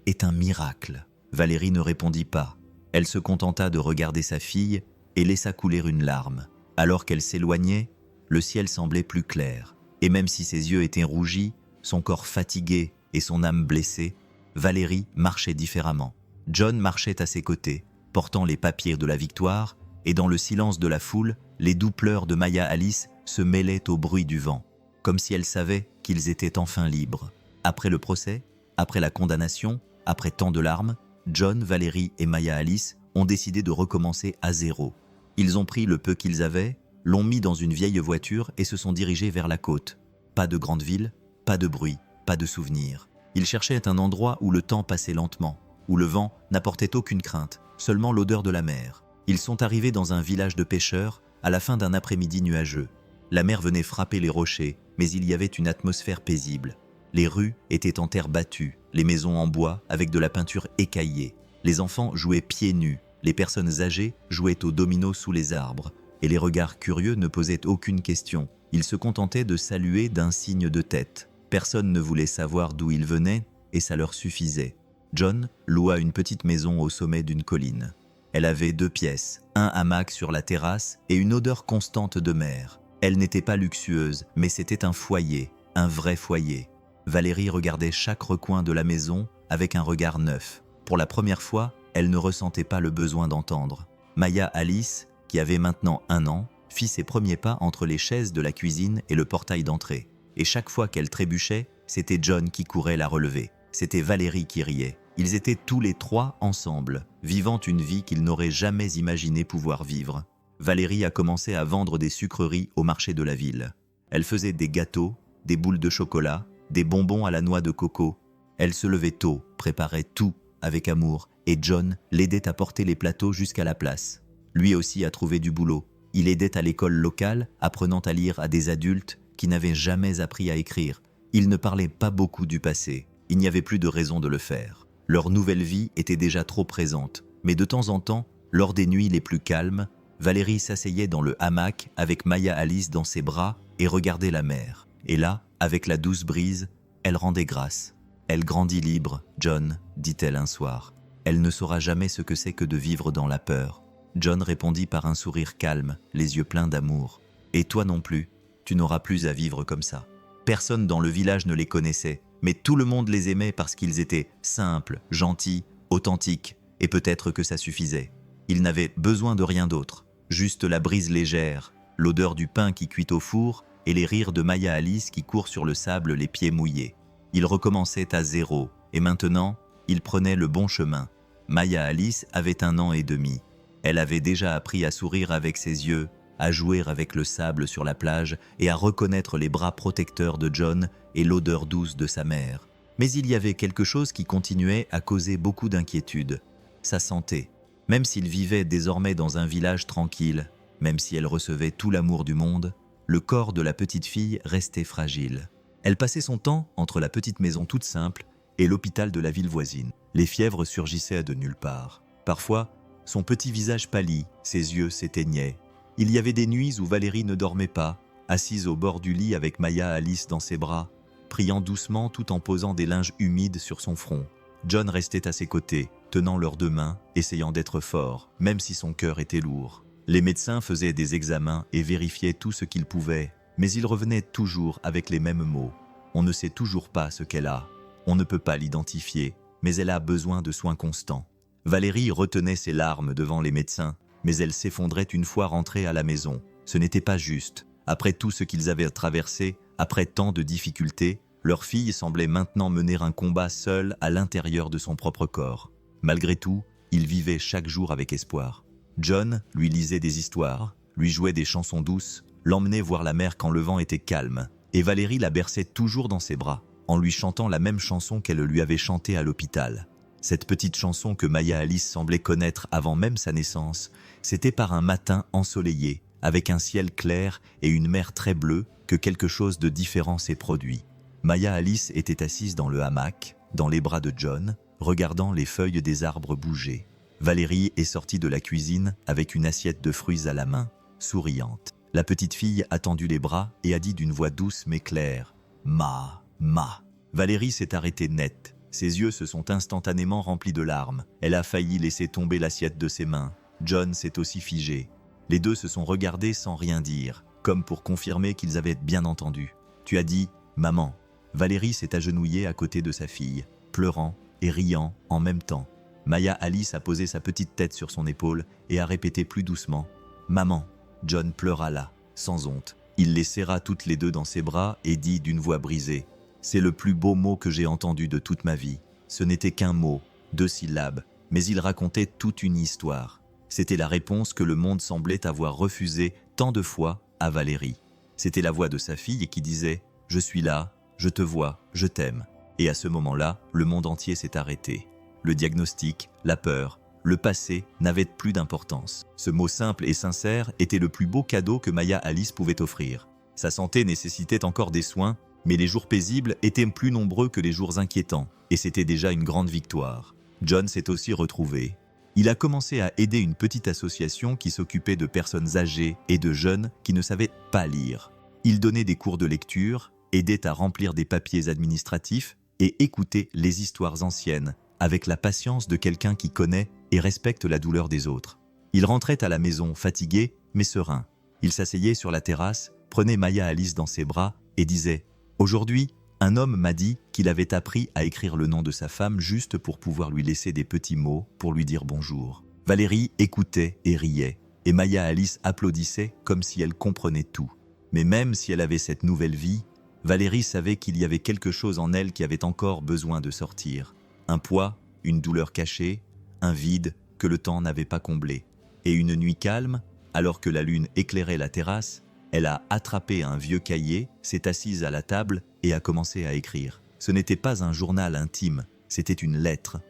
est un miracle. » Valérie ne répondit pas. Elle se contenta de regarder sa fille et laissa couler une larme. Alors qu'elle s'éloignait, le ciel semblait plus clair. Et même si ses yeux étaient rougis, son corps fatigué et son âme blessée, Valérie marchait différemment. John marchait à ses côtés, portant les papiers de la victoire, et dans le silence de la foule, les doux pleurs de Maya Alice se mêlaient au bruit du vent, comme si elle savait qu'ils étaient enfin libres. Après le procès, après la condamnation, après tant de larmes, John, Valérie et Maya Alice ont décidé de recommencer à zéro. Ils ont pris le peu qu'ils avaient, l'ont mis dans une vieille voiture et se sont dirigés vers la côte. Pas de grande ville, pas de bruit, pas de souvenirs. Ils cherchaient un endroit où le temps passait lentement, où le vent n'apportait aucune crainte, seulement l'odeur de la mer. Ils sont arrivés dans un village de pêcheurs à la fin d'un après-midi nuageux. La mer venait frapper les rochers, mais il y avait une atmosphère paisible. Les rues étaient en terre battue, les maisons en bois avec de la peinture écaillée. Les enfants jouaient pieds nus, les personnes âgées jouaient au domino sous les arbres, et les regards curieux ne posaient aucune question. Ils se contentaient de saluer d'un signe de tête. Personne ne voulait savoir d'où ils venaient, et ça leur suffisait. John loua une petite maison au sommet d'une colline. Elle avait 2 pièces, un hamac sur la terrasse et une odeur constante de mer. Elle n'était pas luxueuse, mais c'était un foyer, un vrai foyer. Valérie regardait chaque recoin de la maison avec un regard neuf. Pour la première fois, elle ne ressentait pas le besoin d'entendre. Maya Alice, qui avait maintenant 1 an, fit ses premiers pas entre les chaises de la cuisine et le portail d'entrée. Et chaque fois qu'elle trébuchait, c'était John qui courait la relever. C'était Valérie qui riait. Ils étaient tous les 3 ensemble, vivant une vie qu'ils n'auraient jamais imaginé pouvoir vivre. Valérie a commencé à vendre des sucreries au marché de la ville. Elle faisait des gâteaux, des boules de chocolat, des bonbons à la noix de coco. Elle se levait tôt, préparait tout avec amour, et John l'aidait à porter les plateaux jusqu'à la place. Lui aussi a trouvé du boulot. Il aidait à l'école locale, apprenant à lire à des adultes qui n'avaient jamais appris à écrire. Il ne parlait pas beaucoup du passé. Il n'y avait plus de raison de le faire. Leur nouvelle vie était déjà trop présente, mais de temps en temps, lors des nuits les plus calmes, Valérie s'asseyait dans le hamac avec Maya Alice dans ses bras et regardait la mer. Et là, avec la douce brise, elle rendait grâce. Elle grandit libre, John, dit-elle un soir. Elle ne saura jamais ce que c'est que de vivre dans la peur. John répondit par un sourire calme, les yeux pleins d'amour. Et toi non plus, tu n'auras plus à vivre comme ça. Personne dans le village ne les connaissait, mais tout le monde les aimait parce qu'ils étaient simples, gentils, authentiques, et peut-être que ça suffisait. Ils n'avaient besoin de rien d'autre, juste la brise légère, l'odeur du pain qui cuit au four et les rires de Maya Alice qui court sur le sable les pieds mouillés. Ils recommençaient à zéro, et maintenant, ils prenaient le bon chemin. Maya Alice avait 1 an et demi. Elle avait déjà appris à sourire avec ses yeux, à jouer avec le sable sur la plage et à reconnaître les bras protecteurs de John et l'odeur douce de sa mère. Mais il y avait quelque chose qui continuait à causer beaucoup d'inquiétude. Sa santé. Même s'il vivait désormais dans un village tranquille, même si elle recevait tout l'amour du monde, le corps de la petite fille restait fragile. Elle passait son temps entre la petite maison toute simple et l'hôpital de la ville voisine. Les fièvres surgissaient de nulle part. Parfois, son petit visage pâlit, ses yeux s'éteignaient. Il y avait des nuits où Valérie ne dormait pas, assise au bord du lit avec Maya Alice dans ses bras, priant doucement tout en posant des linges humides sur son front. John restait à ses côtés, tenant leurs 2 mains, essayant d'être fort, même si son cœur était lourd. Les médecins faisaient des examens et vérifiaient tout ce qu'ils pouvaient, mais ils revenaient toujours avec les mêmes mots. On ne sait toujours pas ce qu'elle a. On ne peut pas l'identifier, mais elle a besoin de soins constants. Valérie retenait ses larmes devant les médecins, mais elle s'effondrait une fois rentrée à la maison. Ce n'était pas juste. Après tout ce qu'ils avaient traversé, après tant de difficultés, leur fille semblait maintenant mener un combat seule à l'intérieur de son propre corps. Malgré tout, il vivait chaque jour avec espoir. John lui lisait des histoires, lui jouait des chansons douces, l'emmenait voir la mer quand le vent était calme, et Valérie la berçait toujours dans ses bras, en lui chantant la même chanson qu'elle lui avait chantée à l'hôpital. Cette petite chanson que Maya Alice semblait connaître avant même sa naissance, c'était par un matin ensoleillé, avec un ciel clair et une mer très bleue, que quelque chose de différent s'est produit. Maya Alice était assise dans le hamac, dans les bras de John, regardant les feuilles des arbres bouger. Valérie est sortie de la cuisine avec une assiette de fruits à la main, souriante. La petite fille a tendu les bras et a dit d'une voix douce mais claire « Ma, ma ». Valérie s'est arrêtée net. Ses yeux se sont instantanément remplis de larmes. Elle a failli laisser tomber l'assiette de ses mains. John s'est aussi figé. Les deux se sont regardés sans rien dire, comme pour confirmer qu'ils avaient bien entendu. Tu as dit « Maman ». Valérie s'est agenouillée à côté de sa fille, pleurant et riant en même temps. Maya Alice a posé sa petite tête sur son épaule et a répété plus doucement « Maman ». John pleura là, sans honte. Il les serra toutes les deux dans ses bras et dit d'une voix brisée « C'est le plus beau mot que j'ai entendu de toute ma vie. Ce n'était qu'un mot, 2 syllabes, mais il racontait toute une histoire. C'était la réponse que le monde semblait avoir refusée tant de fois à Valérie. C'était la voix de sa fille qui disait « Je suis là, je te vois, je t'aime ». Et à ce moment-là, le monde entier s'est arrêté. Le diagnostic, la peur, le passé n'avaient plus d'importance. Ce mot simple et sincère était le plus beau cadeau que Maya Alice pouvait offrir. Sa santé nécessitait encore des soins, mais les jours paisibles étaient plus nombreux que les jours inquiétants, et c'était déjà une grande victoire. John s'est aussi retrouvé. Il a commencé à aider une petite association qui s'occupait de personnes âgées et de jeunes qui ne savaient pas lire. Il donnait des cours de lecture, aidait à remplir des papiers administratifs et écoutait les histoires anciennes avec la patience de quelqu'un qui connaît et respecte la douleur des autres. Il rentrait à la maison fatigué mais serein. Il s'asseyait sur la terrasse, prenait Maya Alice dans ses bras et disait « Aujourd'hui, un homme m'a dit qu'il avait appris à écrire le nom de sa femme juste pour pouvoir lui laisser des petits mots pour lui dire bonjour. » Valérie écoutait et riait, et Maya Alice applaudissait comme si elle comprenait tout. Mais même si elle avait cette nouvelle vie, Valérie savait qu'il y avait quelque chose en elle qui avait encore besoin de sortir. Un poids, une douleur cachée, un vide que le temps n'avait pas comblé. Et une nuit calme, alors que la lune éclairait la terrasse, elle a attrapé un vieux cahier, s'est assise à la table et a commencé à écrire. Ce n'était pas un journal intime, c'était une lettre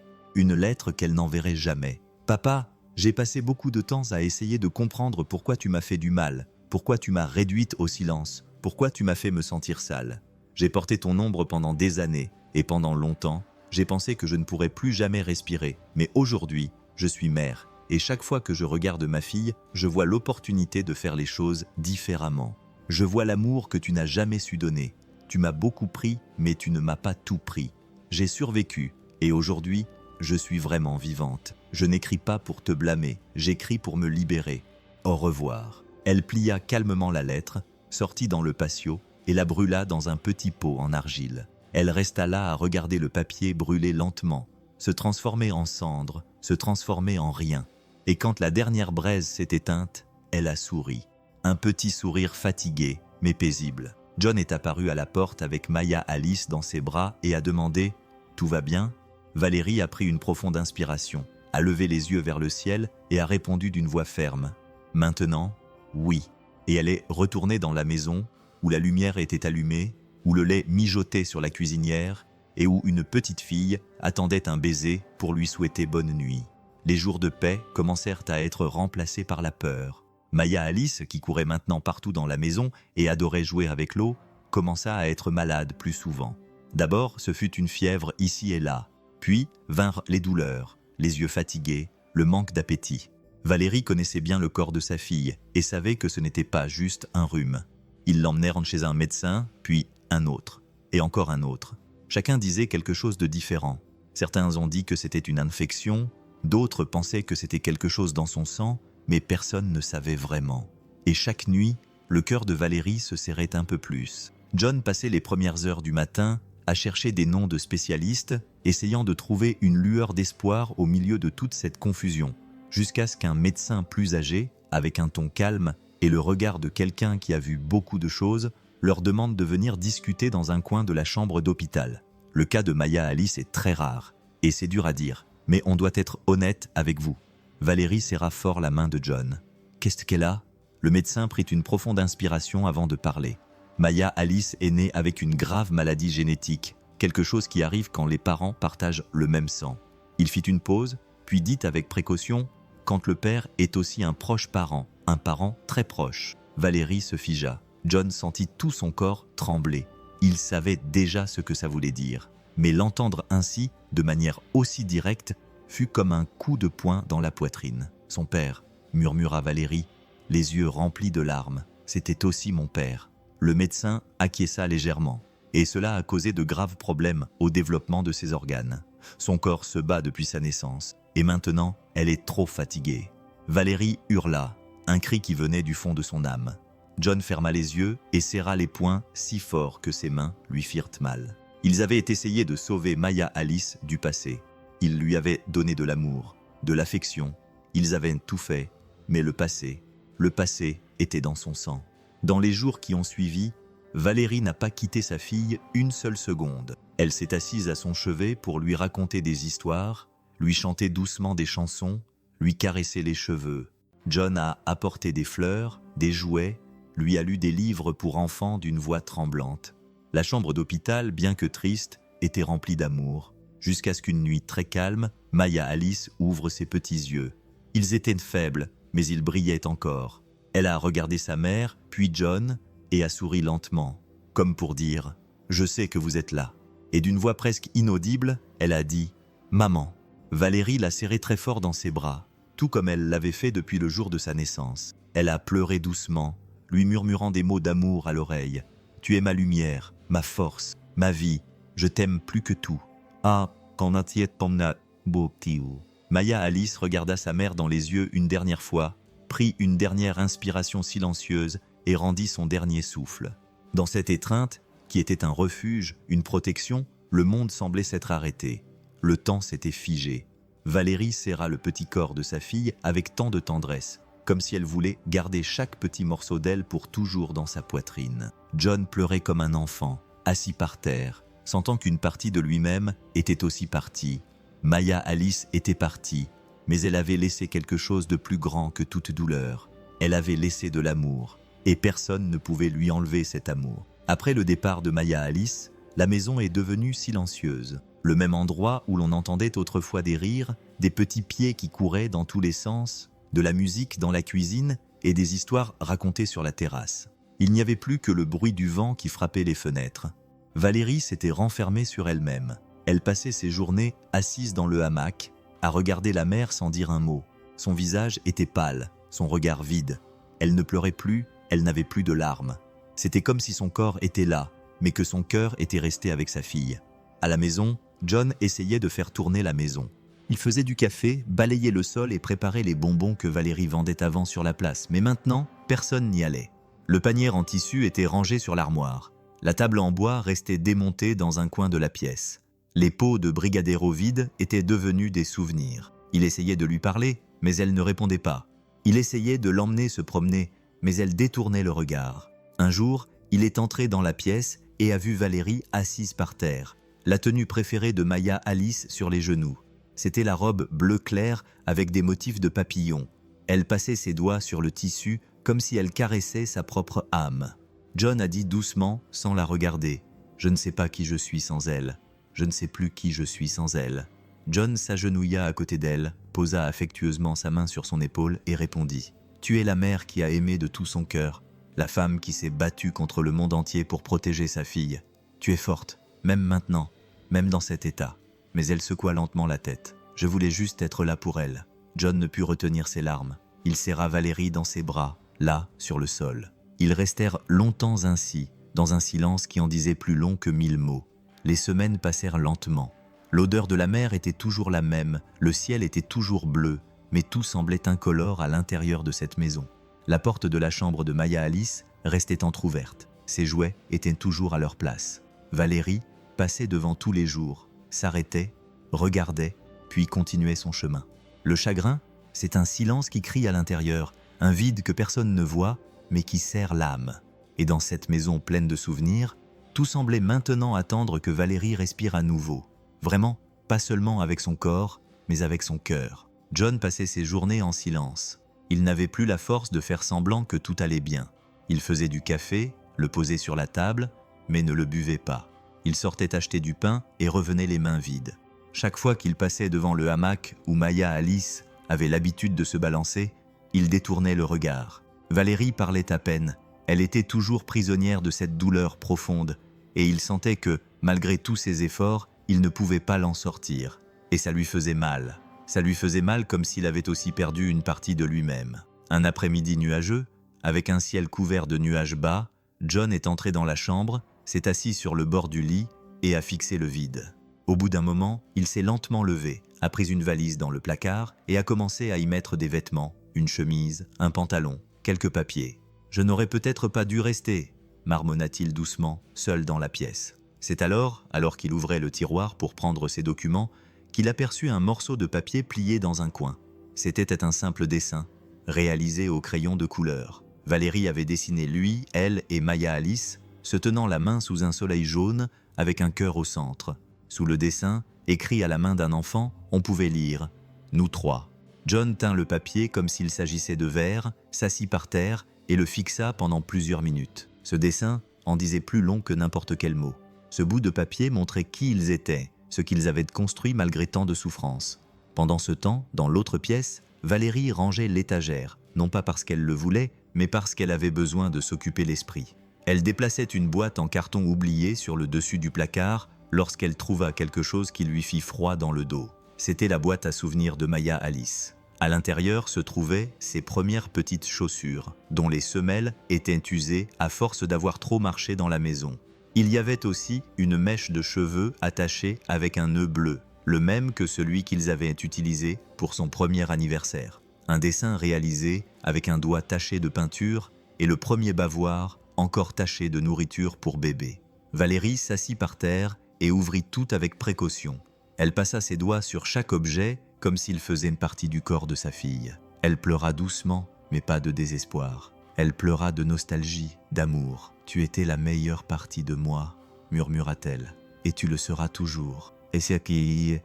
qu'elle n'enverrait jamais. « Papa, j'ai passé beaucoup de temps à essayer de comprendre pourquoi tu m'as fait du mal, pourquoi tu m'as réduite au silence, pourquoi tu m'as fait me sentir sale. J'ai porté ton ombre pendant des années, et pendant longtemps, J'ai pensé que je ne pourrais plus jamais respirer, mais aujourd'hui, je suis mère, et chaque fois que je regarde ma fille, je vois l'opportunité de faire les choses différemment. Je vois l'amour que tu n'as jamais su donner. Tu m'as beaucoup pris, mais tu ne m'as pas tout pris. J'ai survécu, et aujourd'hui, je suis vraiment vivante. Je n'écris pas pour te blâmer, j'écris pour me libérer. Au revoir. Elle plia calmement la lettre, sortit dans le patio et la brûla dans un petit pot en argile. Elle resta là à regarder le papier brûler lentement, se transformer en cendre, se transformer en rien. Et quand la dernière braise s'est éteinte, elle a souri. Un petit sourire fatigué, mais paisible. John est apparu à la porte avec Maya Alice dans ses bras et a demandé « Tout va bien ?» Valérie a pris une profonde inspiration, a levé les yeux vers le ciel et a répondu d'une voix ferme « Maintenant, oui ». Et elle est retournée dans la maison où la lumière était allumée, où le lait mijotait sur la cuisinière et où une petite fille attendait un baiser pour lui souhaiter bonne nuit. Les jours de paix commencèrent à être remplacés par la peur. Maya Alice, qui courait maintenant partout dans la maison et adorait jouer avec l'eau, commença à être malade plus souvent. D'abord, ce fut une fièvre ici et là. Puis vinrent les douleurs, les yeux fatigués, le manque d'appétit. Valérie connaissait bien le corps de sa fille et savait que ce n'était pas juste un rhume. Ils l'emmenèrent chez un médecin, puis un autre, et encore un autre. Chacun disait quelque chose de différent. Certains ont dit que c'était une infection, d'autres pensaient que c'était quelque chose dans son sang, mais personne ne savait vraiment. Et chaque nuit, le cœur de Valérie se serrait un peu plus. John passait les premières heures du matin à chercher des noms de spécialistes, essayant de trouver une lueur d'espoir au milieu de toute cette confusion, jusqu'à ce qu'un médecin plus âgé, avec un ton calme et le regard de quelqu'un qui a vu beaucoup de choses, leur demande de venir discuter dans un coin de la chambre d'hôpital. Le cas de Maya Alice est très rare, et c'est dur à dire, mais on doit être honnête avec vous. Valérie serra fort la main de John. « Qu'est-ce qu'elle a ?» Le médecin prit une profonde inspiration avant de parler. Maya Alice est née avec une grave maladie génétique, quelque chose qui arrive quand les parents partagent le même sang. Il fit une pause, puis dit avec précaution « Quand le père est aussi un proche parent, un parent très proche. » Valérie se figea. John sentit tout son corps trembler. Il savait déjà ce que ça voulait dire, mais l'entendre ainsi, de manière aussi directe, fut comme un coup de poing dans la poitrine. « Son père », murmura Valérie, les yeux remplis de larmes. « C'était aussi mon père. » Le médecin acquiesça légèrement, et cela a causé de graves problèmes au développement de ses organes. Son corps se bat depuis sa naissance, et maintenant, elle est trop fatiguée. Valérie hurla, un cri qui venait du fond de son âme. John ferma les yeux et serra les poings si fort que ses mains lui firent mal. Ils avaient essayé de sauver Maya Alice du passé. Ils lui avaient donné de l'amour, de l'affection. Ils avaient tout fait, mais le passé était dans son sang. Dans les jours qui ont suivi, Valérie n'a pas quitté sa fille une seule seconde. Elle s'est assise à son chevet pour lui raconter des histoires, lui chanter doucement des chansons, lui caresser les cheveux. John a apporté des fleurs, des jouets, lui a lu des livres pour enfants d'une voix tremblante. La chambre d'hôpital, bien que triste, était remplie d'amour. Jusqu'à ce qu'une nuit très calme, Maya Alice ouvre ses petits yeux. Ils étaient faibles, mais ils brillaient encore. Elle a regardé sa mère, puis John, et a souri lentement, comme pour dire « Je sais que vous êtes là ». Et d'une voix presque inaudible, elle a dit « Maman ». Valérie l'a serrée très fort dans ses bras, tout comme elle l'avait fait depuis le jour de sa naissance. Elle a pleuré doucement, lui murmurant des mots d'amour à l'oreille. « Tu es ma lumière, ma force, ma vie, je t'aime plus que tout. » Ah, quand atiet pomna beau-tiu. Maya Alice regarda sa mère dans les yeux une dernière fois, prit une dernière inspiration silencieuse et rendit son dernier souffle. Dans cette étreinte, qui était un refuge, une protection, le monde semblait s'être arrêté. Le temps s'était figé. Valérie serra le petit corps de sa fille avec tant de tendresse, comme si elle voulait garder chaque petit morceau d'elle pour toujours dans sa poitrine. John pleurait comme un enfant, assis par terre, sentant qu'une partie de lui-même était aussi partie. Maya Alice était partie, mais elle avait laissé quelque chose de plus grand que toute douleur. Elle avait laissé de l'amour, et personne ne pouvait lui enlever cet amour. Après le départ de Maya Alice, la maison est devenue silencieuse. Le même endroit où l'on entendait autrefois des rires, des petits pieds qui couraient dans tous les sens, de la musique dans la cuisine et des histoires racontées sur la terrasse. Il n'y avait plus que le bruit du vent qui frappait les fenêtres. Valérie s'était renfermée sur elle-même. Elle passait ses journées assise dans le hamac, à regarder la mer sans dire un mot. Son visage était pâle, son regard vide. Elle ne pleurait plus, elle n'avait plus de larmes. C'était comme si son corps était là, mais que son cœur était resté avec sa fille. À la maison, John essayait de faire tourner la maison. Il faisait du café, balayait le sol et préparait les bonbons que Valérie vendait avant sur la place. Mais maintenant, personne n'y allait. Le panier en tissu était rangé sur l'armoire. La table en bois restait démontée dans un coin de la pièce. Les pots de Brigadero vides étaient devenus des souvenirs. Il essayait de lui parler, mais elle ne répondait pas. Il essayait de l'emmener se promener, mais elle détournait le regard. Un jour, il est entré dans la pièce et a vu Valérie assise par terre, la tenue préférée de Maya Alice sur les genoux. C'était la robe bleu clair avec des motifs de papillons. Elle passait ses doigts sur le tissu comme si elle caressait sa propre âme. John a dit doucement, sans la regarder, « Je ne sais pas qui je suis sans elle. Je ne sais plus qui je suis sans elle. » John s'agenouilla à côté d'elle, posa affectueusement sa main sur son épaule et répondit, « Tu es la mère qui a aimé de tout son cœur, la femme qui s'est battue contre le monde entier pour protéger sa fille. Tu es forte, même maintenant, même dans cet état. » Mais elle secoua lentement la tête. « Je voulais juste être là pour elle. » John ne put retenir ses larmes. Il serra Valérie dans ses bras, là, sur le sol. Ils restèrent longtemps ainsi, dans un silence qui en disait plus long que 1000 mots. Les semaines passèrent lentement. L'odeur de la mer était toujours la même, le ciel était toujours bleu, mais tout semblait incolore à l'intérieur de cette maison. La porte de la chambre de Maya Alice restait entr'ouverte. Ses jouets étaient toujours à leur place. Valérie passait devant tous les jours, s'arrêtait, regardait, puis continuait son chemin. Le chagrin, c'est un silence qui crie à l'intérieur, un vide que personne ne voit, mais qui serre l'âme. Et dans cette maison pleine de souvenirs, tout semblait maintenant attendre que Valérie respire à nouveau. Vraiment, pas seulement avec son corps, mais avec son cœur. John passait ses journées en silence. Il n'avait plus la force de faire semblant que tout allait bien. Il faisait du café, le posait sur la table, mais ne le buvait pas. Il sortait acheter du pain et revenait les mains vides. Chaque fois qu'il passait devant le hamac où Maya Alice avait l'habitude de se balancer, il détournait le regard. Valérie parlait à peine. Elle était toujours prisonnière de cette douleur profonde, et il sentait que, malgré tous ses efforts, il ne pouvait pas l'en sortir. Et ça lui faisait mal. Ça lui faisait mal comme s'il avait aussi perdu une partie de lui-même. Un après-midi nuageux, avec un ciel couvert de nuages bas, John est entré dans la chambre, s'est assis sur le bord du lit et a fixé le vide. Au bout d'un moment, il s'est lentement levé, a pris une valise dans le placard et a commencé à y mettre des vêtements, une chemise, un pantalon, quelques papiers. « Je n'aurais peut-être pas dû rester », marmonna-t-il doucement, seul dans la pièce. C'est alors qu'il ouvrait le tiroir pour prendre ses documents, qu'il aperçut un morceau de papier plié dans un coin. C'était un simple dessin, réalisé au crayon de couleur. Valérie avait dessiné lui, elle et Maya Alice, se tenant la main sous un soleil jaune avec un cœur au centre. Sous le dessin, écrit à la main d'un enfant, on pouvait lire « Nous trois ». John tint le papier comme s'il s'agissait de vers, s'assit par terre et le fixa pendant plusieurs minutes. Ce dessin en disait plus long que n'importe quel mot. Ce bout de papier montrait qui ils étaient, ce qu'ils avaient construit malgré tant de souffrances. Pendant ce temps, dans l'autre pièce, Valérie rangeait l'étagère, non pas parce qu'elle le voulait, mais parce qu'elle avait besoin de s'occuper l'esprit. Elle déplaçait une boîte en carton oubliée sur le dessus du placard lorsqu'elle trouva quelque chose qui lui fit froid dans le dos. C'était la boîte à souvenirs de Maya Alice. À l'intérieur se trouvaient ses premières petites chaussures, dont les semelles étaient usées à force d'avoir trop marché dans la maison. Il y avait aussi une mèche de cheveux attachée avec un nœud bleu, le même que celui qu'ils avaient utilisé pour son premier anniversaire. Un dessin réalisé avec un doigt taché de peinture et le premier bavoir encore taché de nourriture pour bébé. Valérie s'assit par terre et ouvrit tout avec précaution. Elle passa ses doigts sur chaque objet comme s'il faisait une partie du corps de sa fille. Elle pleura doucement, mais pas de désespoir. Elle pleura de nostalgie, d'amour. « Tu étais la meilleure partie de moi », murmura-t-elle, « et tu le seras toujours. » Et c'est qui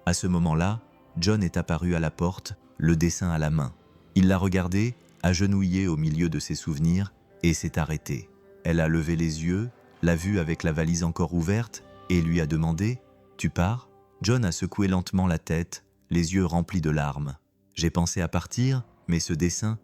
À ce moment-là, John est apparu à la porte, le dessin à la main. Il l'a regardé, agenouillé au milieu de ses souvenirs, et s'est arrêté. Elle a levé les yeux, l'a vu avec la valise encore ouverte, et lui a demandé « Tu pars ?» John a secoué lentement la tête, les yeux remplis de larmes. « J'ai pensé à partir, mais ce dessin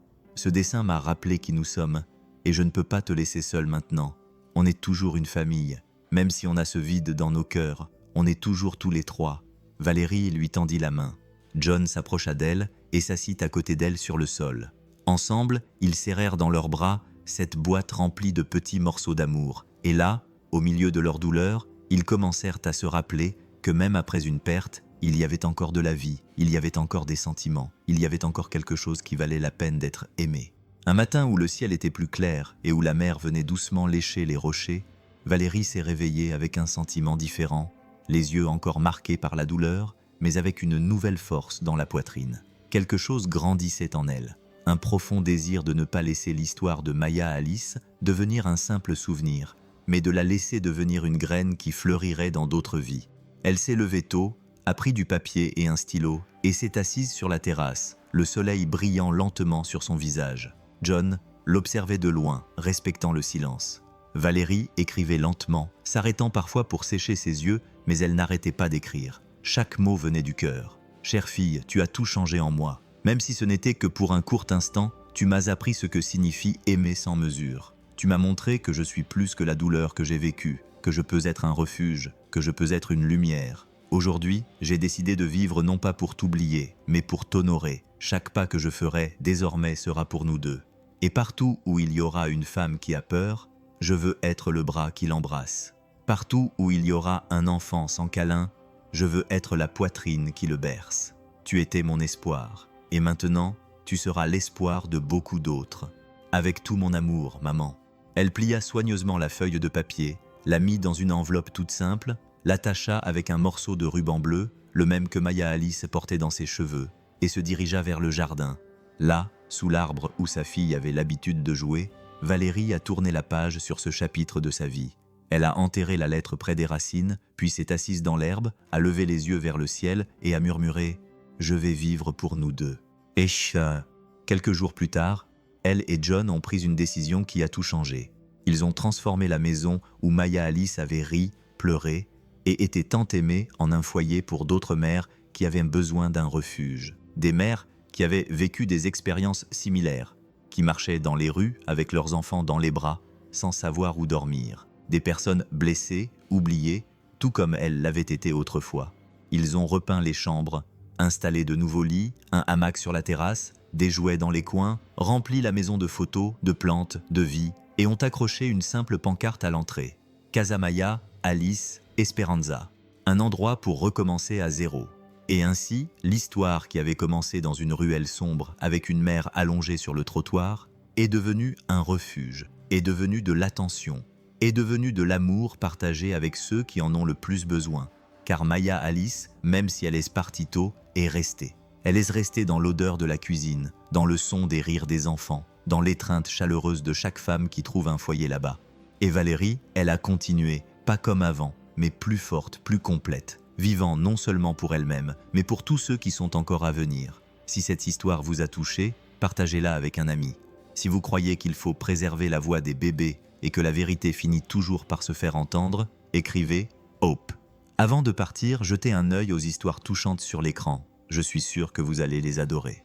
m'a rappelé qui nous sommes, et je ne peux pas te laisser seul maintenant. On est toujours une famille, Même si on a ce vide dans nos cœurs, on est toujours tous les trois. » Valérie lui tendit la main. John s'approcha d'elle et s'assit à côté d'elle sur le sol. Ensemble, ils serrèrent dans leurs bras cette boîte remplie de petits morceaux d'amour. Et là, au milieu de leur douleur, ils commencèrent à se rappeler que même après une perte, il y avait encore de la vie, il y avait encore des sentiments, il y avait encore quelque chose qui valait la peine d'être aimé. Un matin où le ciel était plus clair et où la mer venait doucement lécher les rochers, Valérie s'est réveillée avec un sentiment différent, les yeux encore marqués par la douleur, mais avec une nouvelle force dans la poitrine. Quelque chose grandissait en elle, un profond désir de ne pas laisser l'histoire de Maya Alice devenir un simple souvenir, mais de la laisser devenir une graine qui fleurirait dans d'autres vies. Elle s'est levée tôt, a pris du papier et un stylo et s'est assise sur la terrasse, le soleil brillant lentement sur son visage. John l'observait de loin, respectant le silence. Valérie écrivait lentement, s'arrêtant parfois pour sécher ses yeux, mais elle n'arrêtait pas d'écrire. Chaque mot venait du cœur. « Chère fille, tu as tout changé en moi. Même si ce n'était que pour un court instant, tu m'as appris ce que signifie aimer sans mesure. Tu m'as montré que je suis plus que la douleur que j'ai vécue, que je peux être un refuge, que je peux être une lumière. Aujourd'hui, j'ai décidé de vivre non pas pour t'oublier, mais pour t'honorer. Chaque pas que je ferai, désormais, sera pour nous deux. Et partout où il y aura une femme qui a peur, je veux être le bras qui l'embrasse. Partout où il y aura un enfant sans câlin, je veux être la poitrine qui le berce. Tu étais mon espoir, et maintenant, tu seras l'espoir de beaucoup d'autres. Avec tout mon amour, maman. » Elle plia soigneusement la feuille de papier, la mit dans une enveloppe toute simple, l'attacha avec un morceau de ruban bleu, le même que Maya Alice portait dans ses cheveux, et se dirigea vers le jardin. Là, sous l'arbre où sa fille avait l'habitude de jouer, Valérie a tourné la page sur ce chapitre de sa vie. Elle a enterré la lettre près des racines, puis s'est assise dans l'herbe, a levé les yeux vers le ciel et a murmuré « Je vais vivre pour nous deux. » Et quelques jours plus tard, elle et John ont pris une décision qui a tout changé. Ils ont transformé la maison où Maya Alice avait ri, pleuré et été tant aimée en un foyer pour d'autres mères qui avaient besoin d'un refuge. Des mères qui avaient vécu des expériences similaires, qui marchaient dans les rues avec leurs enfants dans les bras, sans savoir où dormir. Des personnes blessées, oubliées, tout comme elles l'avaient été autrefois. Ils ont repeint les chambres, installé de nouveaux lits, un hamac sur la terrasse, des jouets dans les coins, rempli la maison de photos, de plantes, de vie, et ont accroché une simple pancarte à l'entrée. Casa Maya, Alice, Esperanza. Un endroit pour recommencer à zéro. Et ainsi, l'histoire qui avait commencé dans une ruelle sombre avec une mère allongée sur le trottoir est devenue un refuge, est devenue de l'attention, est devenue de l'amour partagé avec ceux qui en ont le plus besoin. Car Maya Alice, même si elle est partie tôt, est restée. Elle est restée dans l'odeur de la cuisine, dans le son des rires des enfants, dans l'étreinte chaleureuse de chaque femme qui trouve un foyer là-bas. Et Valérie, elle a continué, pas comme avant, mais plus forte, plus complète, vivant non seulement pour elle-même, mais pour tous ceux qui sont encore à venir. Si cette histoire vous a touché, partagez-la avec un ami. Si vous croyez qu'il faut préserver la voix des bébés et que la vérité finit toujours par se faire entendre, écrivez « Hope ». Avant de partir, jetez un œil aux histoires touchantes sur l'écran. Je suis sûr que vous allez les adorer.